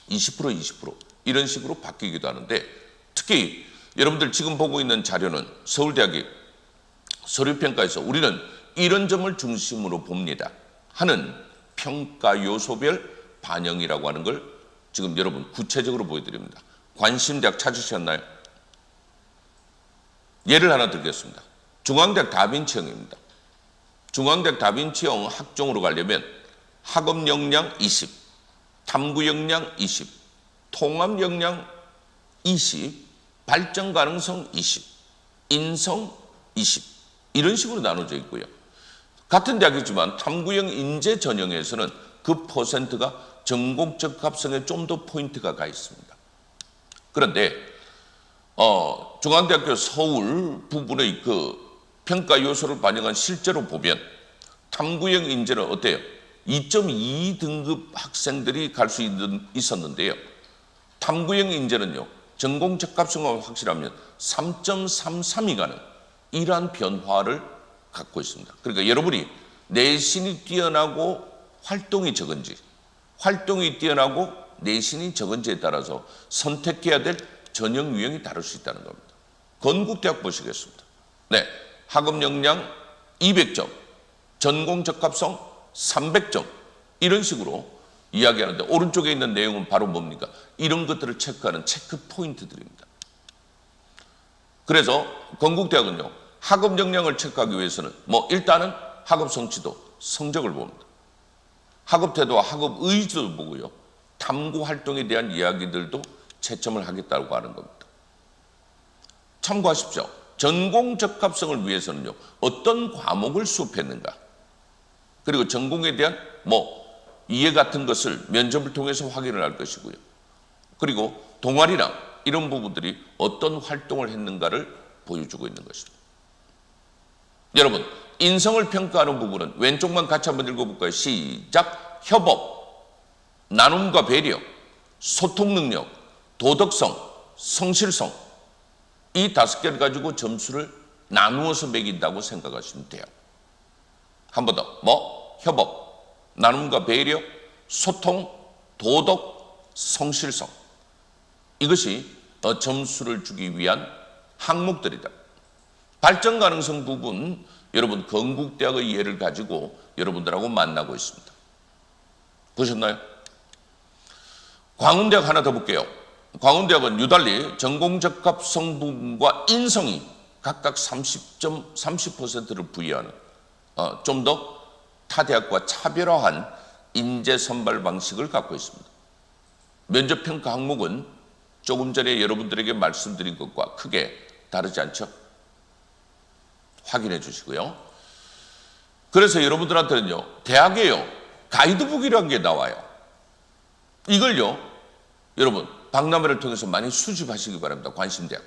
20%, 20% 이런 식으로 바뀌기도 하는데, 특히 여러분들 지금 보고 있는 자료는 서울대학의 서류평가에서 우리는 이런 점을 중심으로 봅니다 하는 평가 요소별 반영이라고 하는 걸 지금 여러분 구체적으로 보여드립니다. 관심대학 찾으셨나요? 예를 하나 들겠습니다. 중앙대학 다빈치형입니다. 중앙대학 다빈치형 학종으로 가려면 학업 역량 20, 탐구 역량 20, 통합 역량 20, 발전 가능성 20, 인성 20 이런 식으로 나눠져 있고요. 같은 대학이지만 탐구형 인재 전형에서는 그 퍼센트가 전공 적합성에 좀 더 포인트가 가 있습니다. 그런데 중앙대학교 서울 부분의 그 평가 요소를 반영한 실제로 보면 탐구형 인재는 어때요? 2.2등급 학생들이 갈 수 있었는데요. 탐구형 인재는요, 전공 적합성만 확실하면 3.33이 가는 이러한 변화를 갖고 있습니다. 그러니까 여러분이 내신이 뛰어나고 활동이 적은지, 활동이 뛰어나고 내신이 적은지에 따라서 선택해야 될 전형 유형이 다를 수 있다는 겁니다. 건국대학 보시겠습니다. 네, 학업 역량 200점, 전공 적합성 300점 이런 식으로 이야기하는데, 오른쪽에 있는 내용은 바로 뭡니까? 이런 것들을 체크하는 체크 포인트들입니다. 그래서 건국대학은요, 학업 역량을 체크하기 위해서는 일단은 학업 성취도, 성적을 봅니다. 학업 태도와 학업 의지도 보고요, 탐구 활동에 대한 이야기들도 채점을 하겠다고 하는 겁니다. 참고하십시오. 전공 적합성을 위해서는요, 어떤 과목을 수업했는가, 그리고 전공에 대한 이해 같은 것을 면접을 통해서 확인을 할 것이고요. 그리고 동아리나 이런 부분들이 어떤 활동을 했는가를 보여주고 있는 것입니다. 여러분, 인성을 평가하는 부분은 왼쪽만 같이 한번 읽어볼까요? 시작! 협업, 나눔과 배려, 소통 능력, 도덕성, 성실성 이 5개를 가지고 점수를 나누어서 매긴다고 생각하시면 돼요. 한 번 더, 협업, 나눔과 배려, 소통, 도덕, 성실성 이것이 점수를 주기 위한 항목들이다. 발전 가능성 부분 여러분 건국대학의 예를 가지고 여러분들하고 만나고 있습니다. 보셨나요? 광운대학 하나 더 볼게요. 광운대학은 유달리 전공 적합성 부분과 인성이 각각 30%를 부여하는 좀 더 타 대학과 차별화한 인재 선발 방식을 갖고 있습니다. 면접평가 항목은 조금 전에 여러분들에게 말씀드린 것과 크게 다르지 않죠? 확인해 주시고요. 그래서 여러분들한테는요, 대학에요, 가이드북이라는 게 나와요. 이걸요, 여러분, 박람회를 통해서 많이 수집하시기 바랍니다. 관심대학.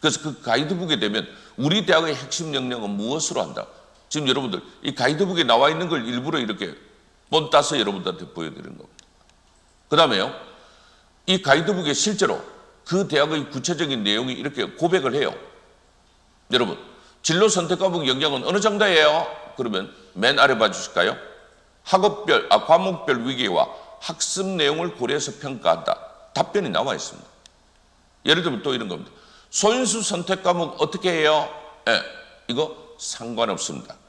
그래서 그 가이드북에 되면 우리 대학의 핵심 역량은 무엇으로 한다. 지금 여러분들 이 가이드북에 나와 있는 걸 일부러 이렇게 본 따서 여러분들한테 보여드리는 겁니다. 그 다음에요, 이 가이드북에 실제로 그 대학의 구체적인 내용이 이렇게 고백을 해요. 여러분, 진로 선택 과목 역량은 어느 정도예요? 그러면 맨 아래 봐주실까요? 과목별 위계와 학습 내용을 고려해서 평가한다. 답변이 나와 있습니다. 예를 들면 또 이런 겁니다. 소인수 선택 과목 어떻게 해요? 이거 상관없습니다.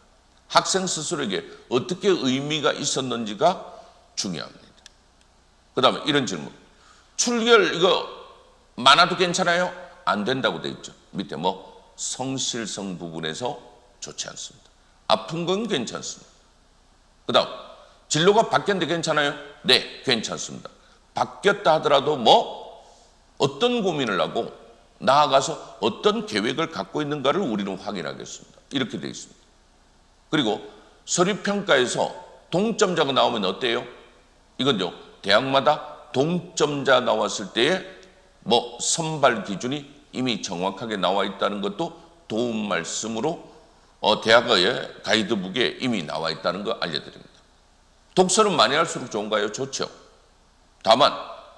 학생 스스로에게 어떻게 의미가 있었는지가 중요합니다. 그 다음에 이런 질문. 출결 이거 많아도 괜찮아요? 안 된다고 돼 있죠. 밑에 성실성 부분에서 좋지 않습니다. 아픈 건 괜찮습니다. 그 다음 진로가 바뀌었는데 괜찮아요? 네, 괜찮습니다. 바뀌었다 하더라도 어떤 고민을 하고 나아가서 어떤 계획을 갖고 있는가를 우리는 확인하겠습니다. 이렇게 되어 있습니다. 그리고 서류평가에서 동점자가 나오면 어때요? 이건요, 대학마다 동점자 나왔을 때의 선발 기준이 이미 정확하게 나와 있다는 것도 도움 말씀으로 대학의 가이드북에 이미 나와 있다는 거 알려드립니다. 독서는 많이 할수록 좋은가요? 좋죠. 다만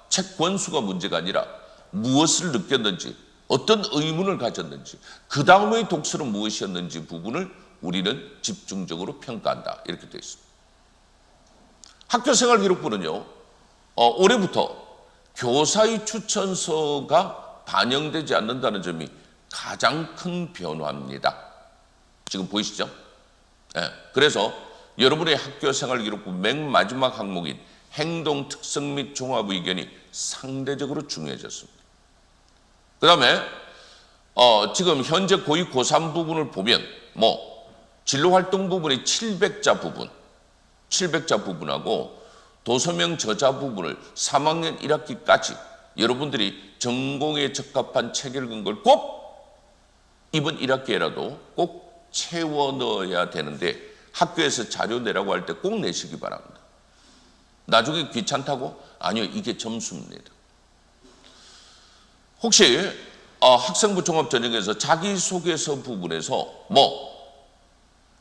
책 권수가 문제가 아니라 무엇을 느꼈는지, 어떤 의문을 가졌는지, 그 다음의 독서는 무엇이었는지 부분을 우리는 집중적으로 평가한다. 이렇게 되어 있습니다. 학교생활기록부는요, 올해부터 교사의 추천서가 반영되지 않는다는 점이 가장 큰 변화입니다. 지금 보이시죠? 네, 그래서 여러분의 학교생활기록부 맨 마지막 항목인 행동 특성 및 종합 의견이 상대적으로 중요해졌습니다. 그 다음에 지금 현재 고2, 고3 부분을 보면 진로활동 부분의 700자 부분하고 도서명 저자 부분을 3학년 1학기까지 여러분들이 전공에 적합한 책 읽은 걸 꼭 이번 1학기에라도 꼭 채워 넣어야 되는데 학교에서 자료 내라고 할 때 꼭 내시기 바랍니다. 나중에 귀찮다고? 아니요, 이게 점수입니다. 혹시 학생부 종합전형에서 자기소개서 부분에서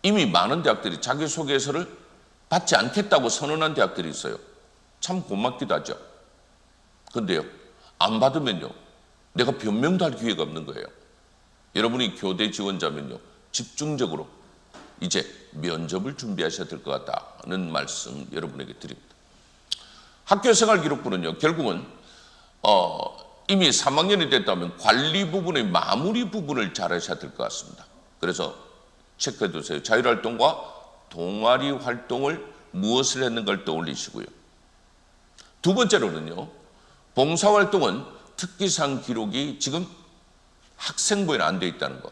이미 많은 대학들이 자기소개서를 받지 않겠다고 선언한 대학들이 있어요. 참 고맙기도 하죠. 근데요, 안 받으면요, 내가 변명도 할 기회가 없는 거예요. 여러분이 교대 지원자면요, 집중적으로 이제 면접을 준비하셔야 될 것 같다는 말씀 여러분에게 드립니다. 학교생활기록부는요, 결국은 이미 3학년이 됐다면 관리 부분의 마무리 부분을 잘 하셔야 될 것 같습니다. 그래서 체크해 두세요. 자율활동과 동아리 활동을 무엇을 했는가를 떠올리시고요. 두 번째로는요, 봉사활동은 특기상 기록이 지금 학생부에는 안 돼 있다는 것.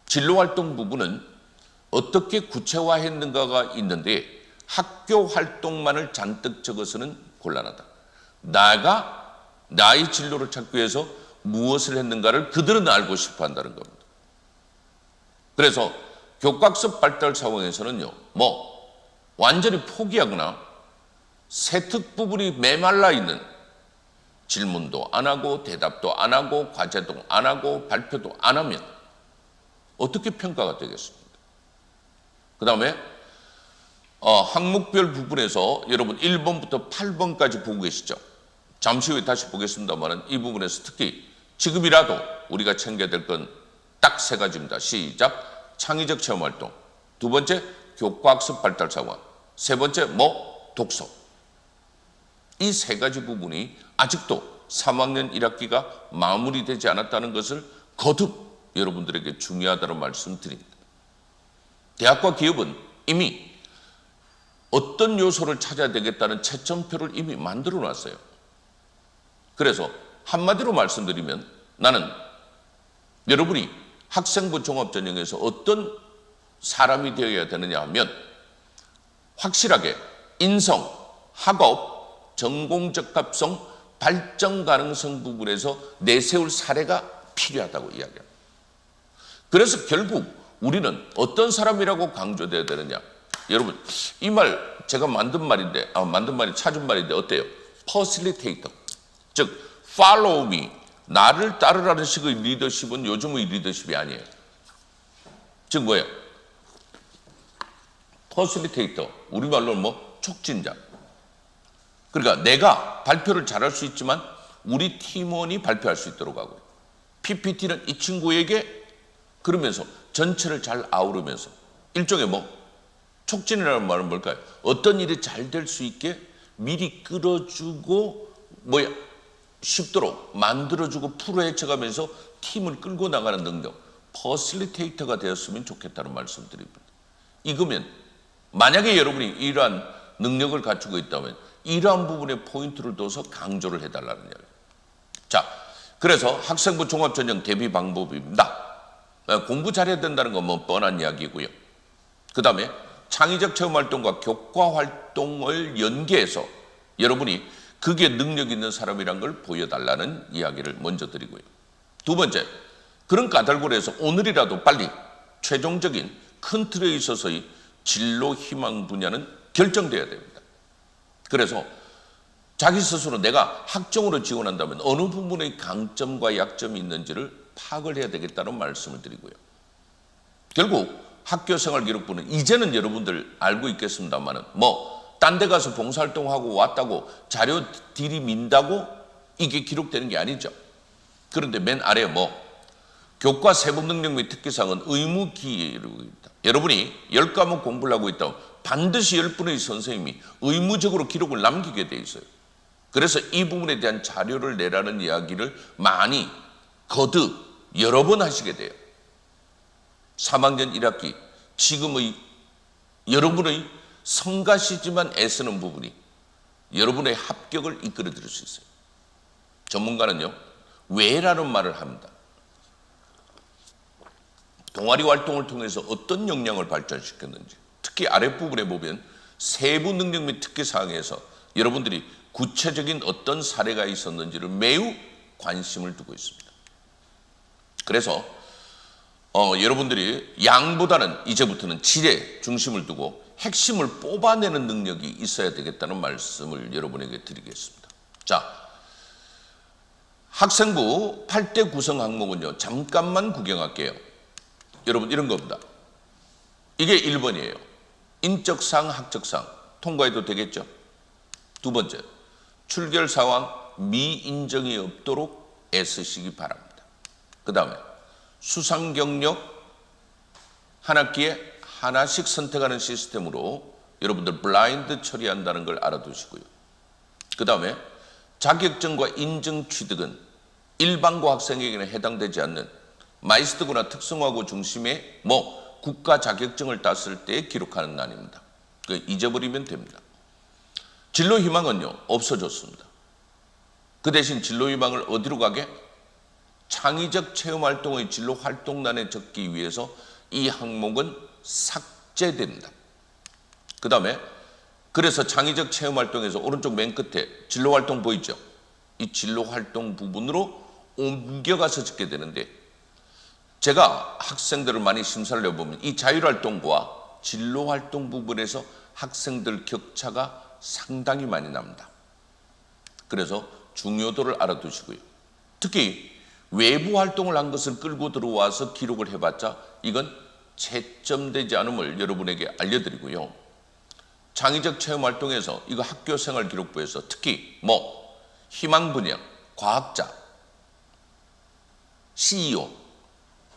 진로활동 부분은 어떻게 구체화했는가가 있는데 학교 활동만을 잔뜩 적어서는 곤란하다. 나의 진로를 찾기 위해서 무엇을 했는가를 그들은 알고 싶어 한다는 겁니다. 그래서 교과서 발달 상황에서는요, 완전히 포기하거나 세특 부분이 메말라 있는 질문도 안 하고 대답도 안 하고 과제도 안 하고 발표도 안 하면 어떻게 평가가 되겠습니까? 그 다음에 항목별 부분에서 여러분 1번부터 8번까지 보고 계시죠? 잠시 후에 다시 보겠습니다만 이 부분에서 특히 지금이라도 우리가 챙겨야 될 건 딱 세 가지입니다. 시작. 창의적 체험활동. 두 번째, 교과학습 발달 상황. 세 번째, 독서. 이 세 가지 부분이 아직도 3학년 1학기가 마무리되지 않았다는 것을 거듭 여러분들에게 중요하다는 말씀드립니다. 대학과 기업은 이미 어떤 요소를 찾아야 되겠다는 채점표를 이미 만들어 놨어요. 그래서 한마디로 말씀드리면 나는 여러분이 학생부 종합전형에서 어떤 사람이 되어야 되느냐 하면 확실하게 인성, 학업, 전공적합성, 발전 가능성 부분에서 내세울 사례가 필요하다고 이야기합니다. 그래서 결국 우리는 어떤 사람이라고 강조되어야 되느냐. 여러분, 이 말 제가 만든 말이 찾은 말인데 어때요? 퍼실리테이터. 즉, follow me. 나를 따르라는 식의 리더십은 요즘의 리더십이 아니에요. 즉 뭐예요? 퍼실리테이터. 우리말로는 촉진자. 그러니까 내가 발표를 잘할 수 있지만 우리 팀원이 발표할 수 있도록 하고, PPT는 이 친구에게 그러면서 전체를 잘 아우르면서 일종의 촉진이라는 말은 뭘까요? 어떤 일이 잘 될 수 있게 미리 끌어주고 쉽도록 만들어주고 풀어헤쳐가면서 팀을 끌고 나가는 능력, 퍼실리테이터가 되었으면 좋겠다는 말씀드립니다. 이거면 만약에 여러분이 이러한 능력을 갖추고 있다면 이러한 부분에 포인트를 둬서 강조를 해달라는 이야기예요. 자, 그래서 학생부 종합전형 대비 방법입니다. 공부 잘해야 된다는 건 뻔한 이야기고요. 그 다음에 창의적 체험활동과 교과활동을 연계해서 여러분이 그게 능력 있는 사람이란 걸 보여달라는 이야기를 먼저 드리고요. 두 번째, 그런 까닭으로 오늘이라도 빨리 최종적인 큰 틀에 있어서의 진로 희망 분야는 결정돼야 됩니다. 그래서 자기 스스로 내가 학종으로 지원한다면 어느 부분의 강점과 약점이 있는지를 파악을 해야 되겠다는 말씀을 드리고요. 결국 학교생활기록부는 이제는 여러분들 알고 있겠습니다만은 딴 데 가서 봉사활동하고 왔다고 자료 들이민다고 이게 기록되는 게 아니죠. 그런데 맨 아래에 교과 세부 능력 및 특기사항은 의무 기록입니다. 여러분이 10과목 공부를 하고 있다면 반드시 10분의 선생님이 의무적으로 기록을 남기게 돼 있어요. 그래서 이 부분에 대한 자료를 내라는 이야기를 많이 거듭 여러 번 하시게 돼요. 3학년 1학기 지금의 여러분의 성가시지만 애쓰는 부분이 여러분의 합격을 이끌어 드릴 수 있어요. 전문가는요, 왜라는 말을 합니다. 동아리 활동을 통해서 어떤 역량을 발전시켰는지, 특히 아랫부분에 보면 세부 능력 및 특기사항에서 여러분들이 구체적인 어떤 사례가 있었는지를 매우 관심을 두고 있습니다. 그래서 여러분들이 양보다는 이제부터는 질에 중심을 두고 핵심을 뽑아내는 능력이 있어야 되겠다는 말씀을 여러분에게 드리겠습니다. 자, 학생부 8대 구성 항목은요, 잠깐만 구경할게요. 여러분, 이런 겁니다. 이게 1번이에요. 인적사항, 학적사항 통과해도 되겠죠? 두 번째, 출결 상황 미인정이 없도록 애쓰시기 바랍니다. 그 다음에 수상 경력 한 학기에 하나씩 선택하는 시스템으로 여러분들 블라인드 처리한다는 걸 알아두시고요. 그 다음에 자격증과 인증 취득은 일반고 학생에게는 해당되지 않는 마이스터고나 특성화고 중심의 국가 자격증을 땄을 때 기록하는 난입니다. 잊어버리면 됩니다. 진로 희망은요, 없어졌습니다. 그 대신 진로 희망을 어디로 가게? 창의적 체험활동의 진로 활동란에 적기 위해서 이 항목은 삭제됩니다. 그 다음에 그래서 창의적 체험활동에서 오른쪽 맨 끝에 진로활동 보이죠? 이 진로활동 부분으로 옮겨가서 적게 되는데, 제가 학생들을 많이 심사를 해보면 이 자율활동과 진로활동 부분에서 학생들 격차가 상당히 많이 납니다. 그래서 중요도를 알아두시고요. 특히 외부 활동을 한 것을 끌고 들어와서 기록을 해봤자 이건 채점되지 않음을 여러분에게 알려드리고요. 창의적 체험활동에서 이거 학교생활기록부에서 특히 희망 분야, 과학자, CEO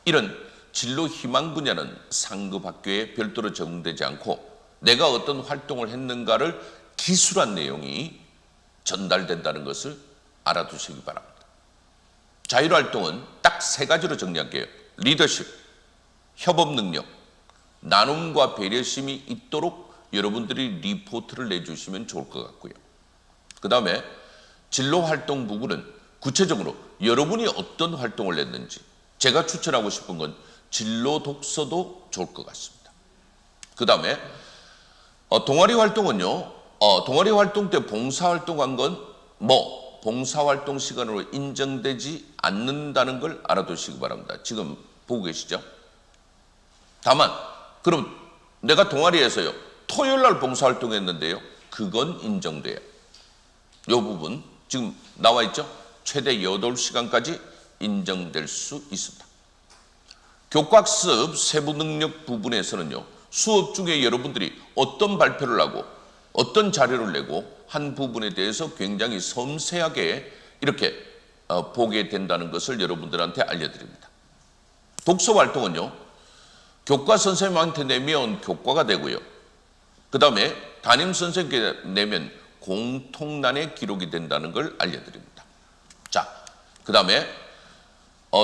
이런 진로 희망 분야는 상급 학교에 별도로 적용되지 않고 내가 어떤 활동을 했는가를 기술한 내용이 전달된다는 것을 알아두시기 바랍니다. 자율활동은 딱 3가지로 정리할게요. 리더십, 협업 능력, 나눔과 배려심이 있도록 여러분들이 리포트를 내주시면 좋을 것 같고요. 그 다음에 진로활동 부분은 구체적으로 여러분이 어떤 활동을 했는지, 제가 추천하고 싶은 건 진로 독서도 좋을 것 같습니다. 그 다음에 동아리 활동은요, 동아리 활동 때 봉사활동한 건 봉사활동 시간으로 인정되지 않는다는 걸 알아두시기 바랍니다. 지금 보고 계시죠? 다만 그럼 내가 동아리에서요 토요일 날 봉사활동했는데요, 그건 인정돼요. 이 부분 지금 나와 있죠? 최대 8시간까지 인정될 수 있습니다. 교과학습 세부 능력 부분에서는요, 수업 중에 여러분들이 어떤 발표를 하고 어떤 자료를 내고 한 부분에 대해서 굉장히 섬세하게 이렇게 보게 된다는 것을 여러분들한테 알려드립니다. 독서 활동은요, 교과 선생님한테 내면 교과가 되고요. 그 다음에 담임 선생님께 내면 공통란에 기록이 된다는 걸 알려드립니다. 자, 그 다음에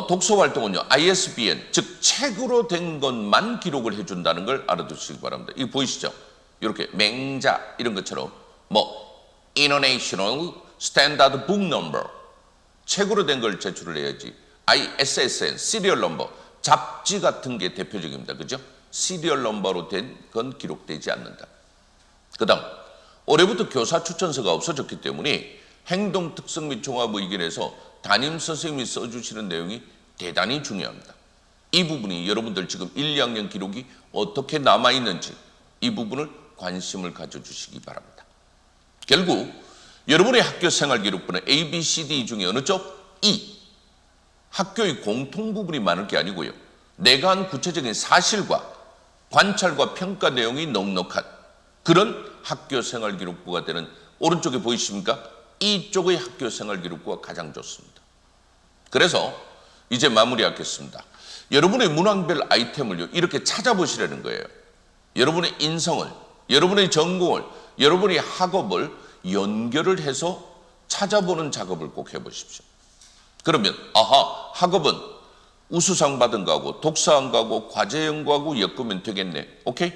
독서 활동은요, ISBN, 즉 책으로 된 것만 기록을 해준다는 걸 알아두시기 바랍니다. 이거 보이시죠? 이렇게 맹자 이런 것처럼 International Standard Book Number, 책으로 된 걸 제출을 해야지. ISSN, Serial Number, 잡지 같은 게 대표적입니다. 그죠? 시리얼 넘버로 된 건 기록되지 않는다. 그 다음, 올해부터 교사 추천서가 없어졌기 때문에 행동 특성 및 종합 의견에서 담임 선생님이 써주시는 내용이 대단히 중요합니다. 이 부분이 여러분들 지금 1, 2학년 기록이 어떻게 남아있는지 이 부분을 관심을 가져주시기 바랍니다. 결국 여러분의 학교 생활 기록부는 A, B, C, D 중에 어느 쪽? E. 학교의 공통 부분이 많을 게 아니고요. 내가 한 구체적인 사실과 관찰과 평가 내용이 넉넉한 그런 학교 생활 기록부가 되는, 오른쪽에 보이십니까? 이쪽의 학교 생활 기록부가 가장 좋습니다. 그래서 이제 마무리하겠습니다. 여러분의 문항별 아이템을요, 이렇게 찾아보시라는 거예요. 여러분의 인성을, 여러분의 전공을, 여러분의 학업을 연결을 해서 찾아보는 작업을 꼭 해보십시오. 그러면 아하, 학업은 우수상 받은 거하고 독서한 거하고 과제형 거하고 엮으면 되겠네. 오케이?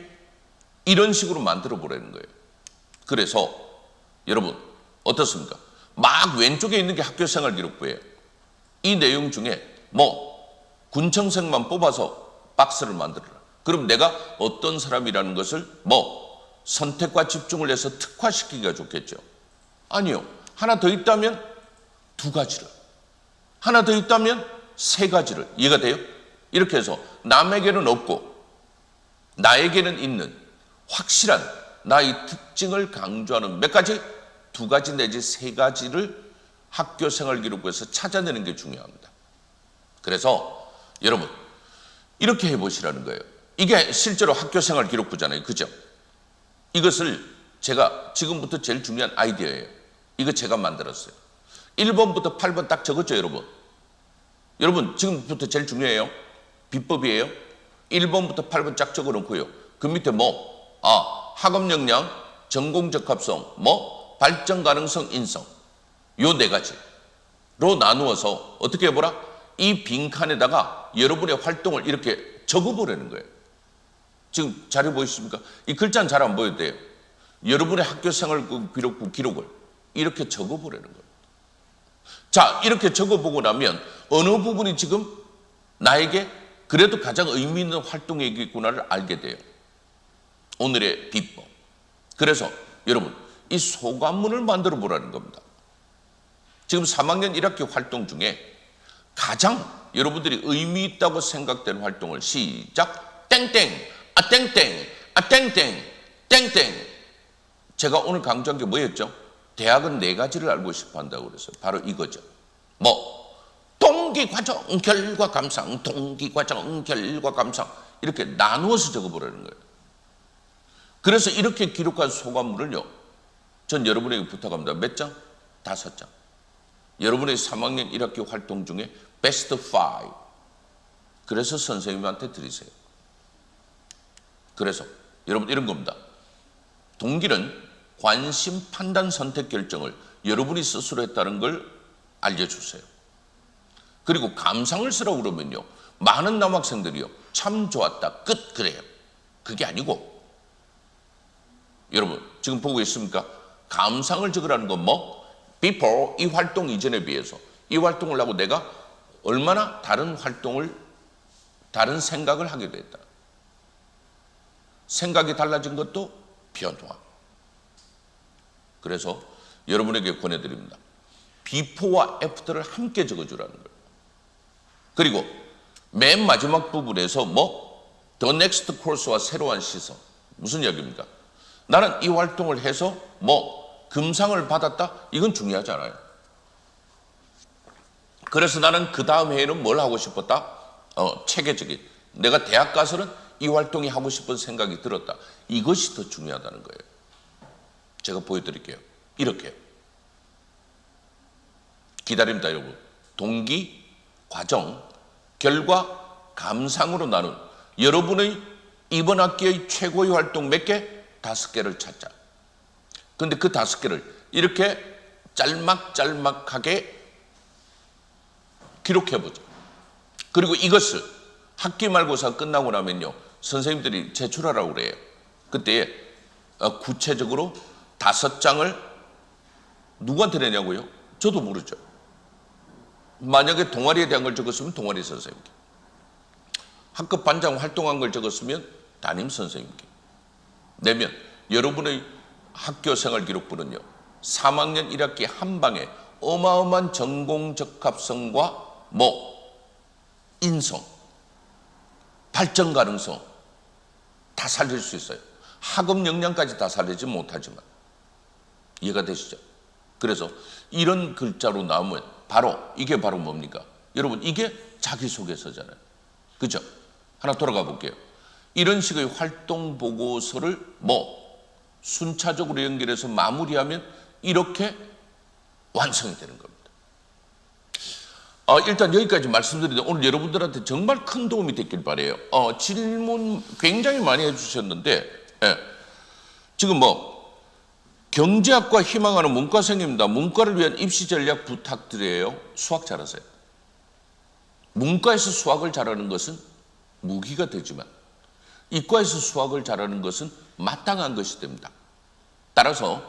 이런 식으로 만들어 보라는 거예요. 그래서 여러분 어떻습니까? 막 왼쪽에 있는 게 학교생활 기록부예요. 이 내용 중에 군청생만 뽑아서 박스를 만들어라. 그럼 내가 어떤 사람이라는 것을 선택과 집중을 해서 특화시키기가 좋겠죠. 아니요. 하나 더 있다면 두 가지를, 하나 더 있다면 세 가지를. 이해가 돼요? 이렇게 해서 남에게는 없고 나에게는 있는 확실한 나의 특징을 강조하는 몇 가지? 두 가지 내지 세 가지를 학교생활 기록부에서 찾아내는 게 중요합니다. 그래서 여러분 이렇게 해보시라는 거예요. 이게 실제로 학교생활 기록부잖아요. 그죠? 이것을 제가 지금부터 제일 중요한 아이디어예요. 이거 제가 만들었어요. 1번부터 8번 딱 적었죠, 여러분? 여러분 지금부터 제일 중요해요. 비법이에요. 1번부터 8번 쫙 적어놓고요. 그 밑에 학업 역량, 전공 적합성, 발전 가능성, 인성. 요 네 가지로 나누어서 어떻게 해보라? 이 빈칸에다가 여러분의 활동을 이렇게 적어보라는 거예요. 지금 자료 보이십니까? 이 글자는 잘 안 보여도 돼요. 여러분의 학교생활 기록부 기록을 이렇게 적어보라는 거예요. 자, 이렇게 적어보고 나면 어느 부분이 지금 나에게 그래도 가장 의미 있는 활동이겠구나를 알게 돼요. 오늘의 비법. 그래서 여러분 이 소감문을 만들어 보라는 겁니다. 지금 3학년 1학기 활동 중에 가장 여러분들이 의미 있다고 생각되는 활동을 시작. 땡땡, 땡땡, 땡땡, 땡땡. 제가 오늘 강조한 게 뭐였죠? 대학은 네 가지를 알고 싶어 한다고 그랬어요. 바로 이거죠. 동기과정, 결과, 감상, 동기과정, 결과, 감상. 이렇게 나누어서 적어보라는 거예요. 그래서 이렇게 기록한 소감문을요, 전 여러분에게 부탁합니다. 몇 장? 5장. 여러분의 3학년 1학기 활동 중에 베스트 5. 그래서 선생님한테 드리세요. 그래서 여러분 이런 겁니다. 동기는 관심, 판단, 선택, 결정을 여러분이 스스로 했다는 걸 알려주세요. 그리고 감상을 쓰라고 그러면요, 많은 남학생들이요, 참 좋았다, 끝, 그래요. 그게 아니고 여러분 지금 보고 있습니까? 감상을 적으라는 건 before, 이 활동 이전에 비해서 이 활동을 하고 내가 얼마나 다른 활동을, 다른 생각을 하게 됐다. 생각이 달라진 것도 변화. 그래서 여러분에게 권해드립니다. 비포와 애프터를 함께 적어주라는 거예요. 그리고 맨 마지막 부분에서 the next course와 새로운 시선. 무슨 이야기입니까? 나는 이 활동을 해서 금상을 받았다? 이건 중요하지 않아요. 그래서 나는 그 다음 해에는 뭘 하고 싶었다? 체계적인. 내가 대학 가서는 이 활동이 하고 싶은 생각이 들었다. 이것이 더 중요하다는 거예요. 제가 보여드릴게요. 이렇게. 기다립니다, 여러분. 동기, 과정, 결과, 감상으로 나눈 여러분의 이번 학기의 최고의 활동 몇 개? 5개를 찾자. 근데 그 5개를 이렇게 짤막짤막하게 기록해보자. 그리고 이것을 학기 말고사 끝나고 나면요, 선생님들이 제출하라고 그래요. 그때 구체적으로 5장을 누구한테 내냐고요? 저도 모르죠. 만약에 동아리에 대한 걸 적었으면 동아리 선생님께, 학급 반장 활동한 걸 적었으면 담임 선생님께 내면 여러분의 학교생활 기록부는요, 3학년 1학기 한 방에 어마어마한 전공 적합성과 인성, 발전 가능성 다 살릴 수 있어요. 학업 역량까지 다 살리지 못하지만. 이해가 되시죠? 그래서 이런 글자로 나오면 바로 이게 바로 뭡니까? 여러분 이게 자기소개서잖아요. 그죠? 하나 돌아가 볼게요. 이런 식의 활동 보고서를 순차적으로 연결해서 마무리하면 이렇게 완성이 되는 겁니다. 일단 여기까지 말씀드리는데 오늘 여러분들한테 정말 큰 도움이 됐길 바라요. 질문 굉장히 많이 해주셨는데, 예. 지금 경제학과 희망하는 문과생입니다. 문과를 위한 입시 전략 부탁드려요. 수학 잘하세요. 문과에서 수학을 잘하는 것은 무기가 되지만 이과에서 수학을 잘하는 것은 마땅한 것이 됩니다. 따라서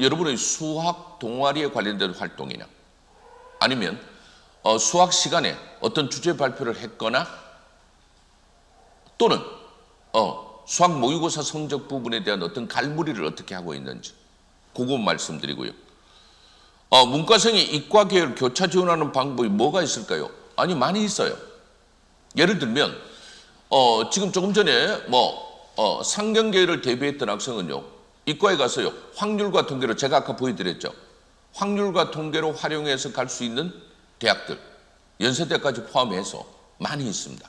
여러분의 수학 동아리에 관련된 활동이나 아니면 수학 시간에 어떤 주제 발표를 했거나 또는 수학 모의고사 성적 부분에 대한 어떤 갈무리를 어떻게 하고 있는지 그거 말씀드리고요. 문과생이 이과 계열 교차 지원하는 방법이 뭐가 있을까요? 아니, 많이 있어요. 예를 들면 지금 조금 전에 상경 계열을 대비했던 학생은요, 이과에 가서요, 확률과 통계로 제가 아까 보여드렸죠. 확률과 통계로 활용해서 갈 수 있는 대학들, 연세대까지 포함해서 많이 있습니다.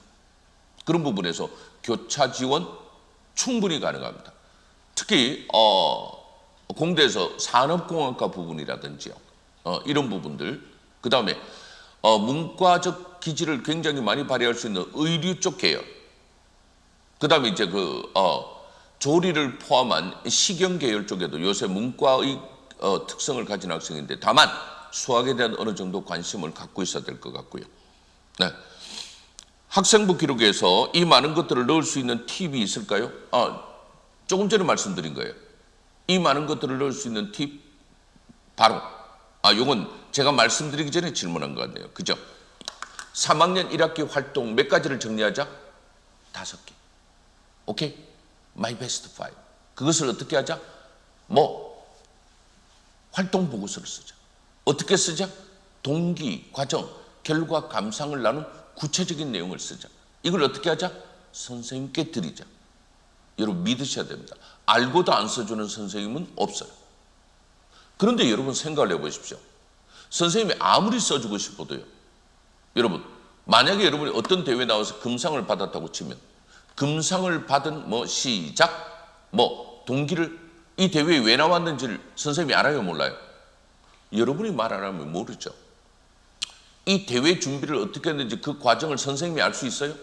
그런 부분에서 교차 지원 충분히 가능합니다. 특히 공대에서 산업공학과 부분이라든지요, 이런 부분들, 그 다음에 문과적 기질을 굉장히 많이 발휘할 수 있는 의류 쪽 계열, 그 다음에 이제 조리를 포함한 식영 계열 쪽에도 요새 문과의 특성을 가진 학생인데 다만 수학에 대한 어느 정도 관심을 갖고 있어야 될 것 같고요. 네. 학생부 기록에서 이 많은 것들을 넣을 수 있는 팁이 있을까요? 조금 전에 말씀드린 거예요. 이 많은 것들을 넣을 수 있는 팁, 바로 요건 제가 말씀드리기 전에 질문한 것 같네요. 그죠? 3학년 1학기 활동 몇 가지를 정리하자? 5개. 오케이? My best 5. 그것을 어떻게 하자? 활동 보고서를 쓰자. 어떻게 쓰자? 동기, 과정, 결과, 감상을 나눈 구체적인 내용을 쓰자. 이걸 어떻게 하자? 선생님께 드리자. 여러분 믿으셔야 됩니다. 알고도 안 써주는 선생님은 없어요. 그런데 여러분 생각을 해보십시오. 선생님이 아무리 써주고 싶어도요, 여러분 만약에 여러분이 어떤 대회에 나와서 금상을 받았다고 치면 금상을 받은 시작 동기를 이 대회에 왜 나왔는지를 선생님이 알아요, 몰라요? 여러분이 말 안 하면 모르죠. 이 대회 준비를 어떻게 했는지 그 과정을 선생님이 알 수 있어요?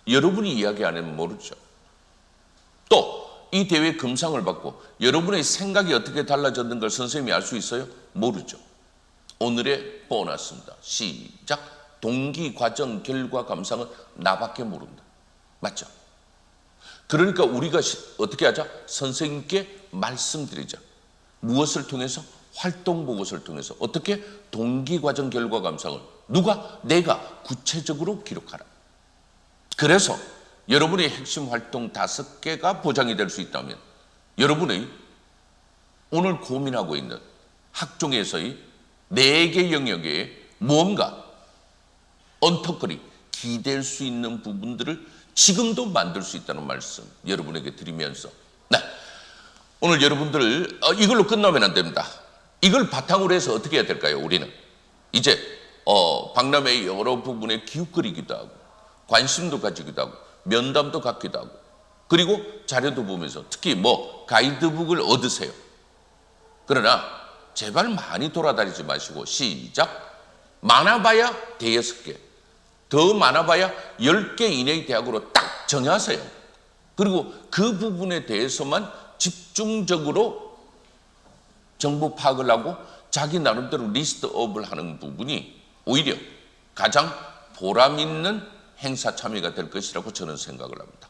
여러분이 이야기 안 하면 모르죠. 또 이 대회 금상을 받고 여러분의 생각이 어떻게 달라졌는 걸 선생님이 알 수 있어요? 모르죠. 오늘의 보너스입니다. 시작. 동기, 과정, 결과, 감상은 나밖에 모른다. 맞죠? 그러니까 우리가 어떻게 하자? 선생님께 말씀드리자. 무엇을 통해서? 활동 보고서를 통해서. 어떻게? 동기, 과정, 결과, 감상을 누가? 내가 구체적으로 기록하라. 그래서 여러분의 핵심 활동 5개가 보장이 될 수 있다면 여러분의 오늘 고민하고 있는 학종에서의 4개 영역에 무언가 언턱거리 기댈 수 있는 부분들을 지금도 만들 수 있다는 말씀 여러분에게 드리면서, 네, 오늘 여러분들 이걸로 끝나면 안 됩니다. 이걸 바탕으로 해서 어떻게 해야 될까요? 우리는 이제 박람회의 여러 부분에 기웃거리기도 하고 관심도 가지기도 하고 면담도 갖기도 하고 그리고 자료도 보면서 특히 가이드북을 얻으세요. 그러나 제발 많이 돌아다니지 마시고 시작. 많아봐야 5개, 더 많아봐야 10개 이내의 대학으로 딱 정하세요. 그리고 그 부분에 대해서만 집중적으로 정보 파악을 하고 자기 나름대로 리스트업을 하는 부분이 오히려 가장 보람 있는 행사 참여가 될 것이라고 저는 생각을 합니다.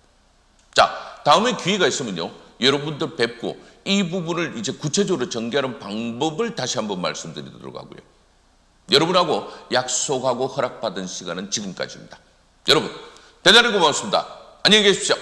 자, 다음에 기회가 있으면요, 여러분들 뵙고 이 부분을 이제 구체적으로 전개하는 방법을 다시 한번 말씀드리도록 하고요. 여러분하고 약속하고 허락받은 시간은 지금까지입니다. 여러분 대단히 고맙습니다. 안녕히 계십시오.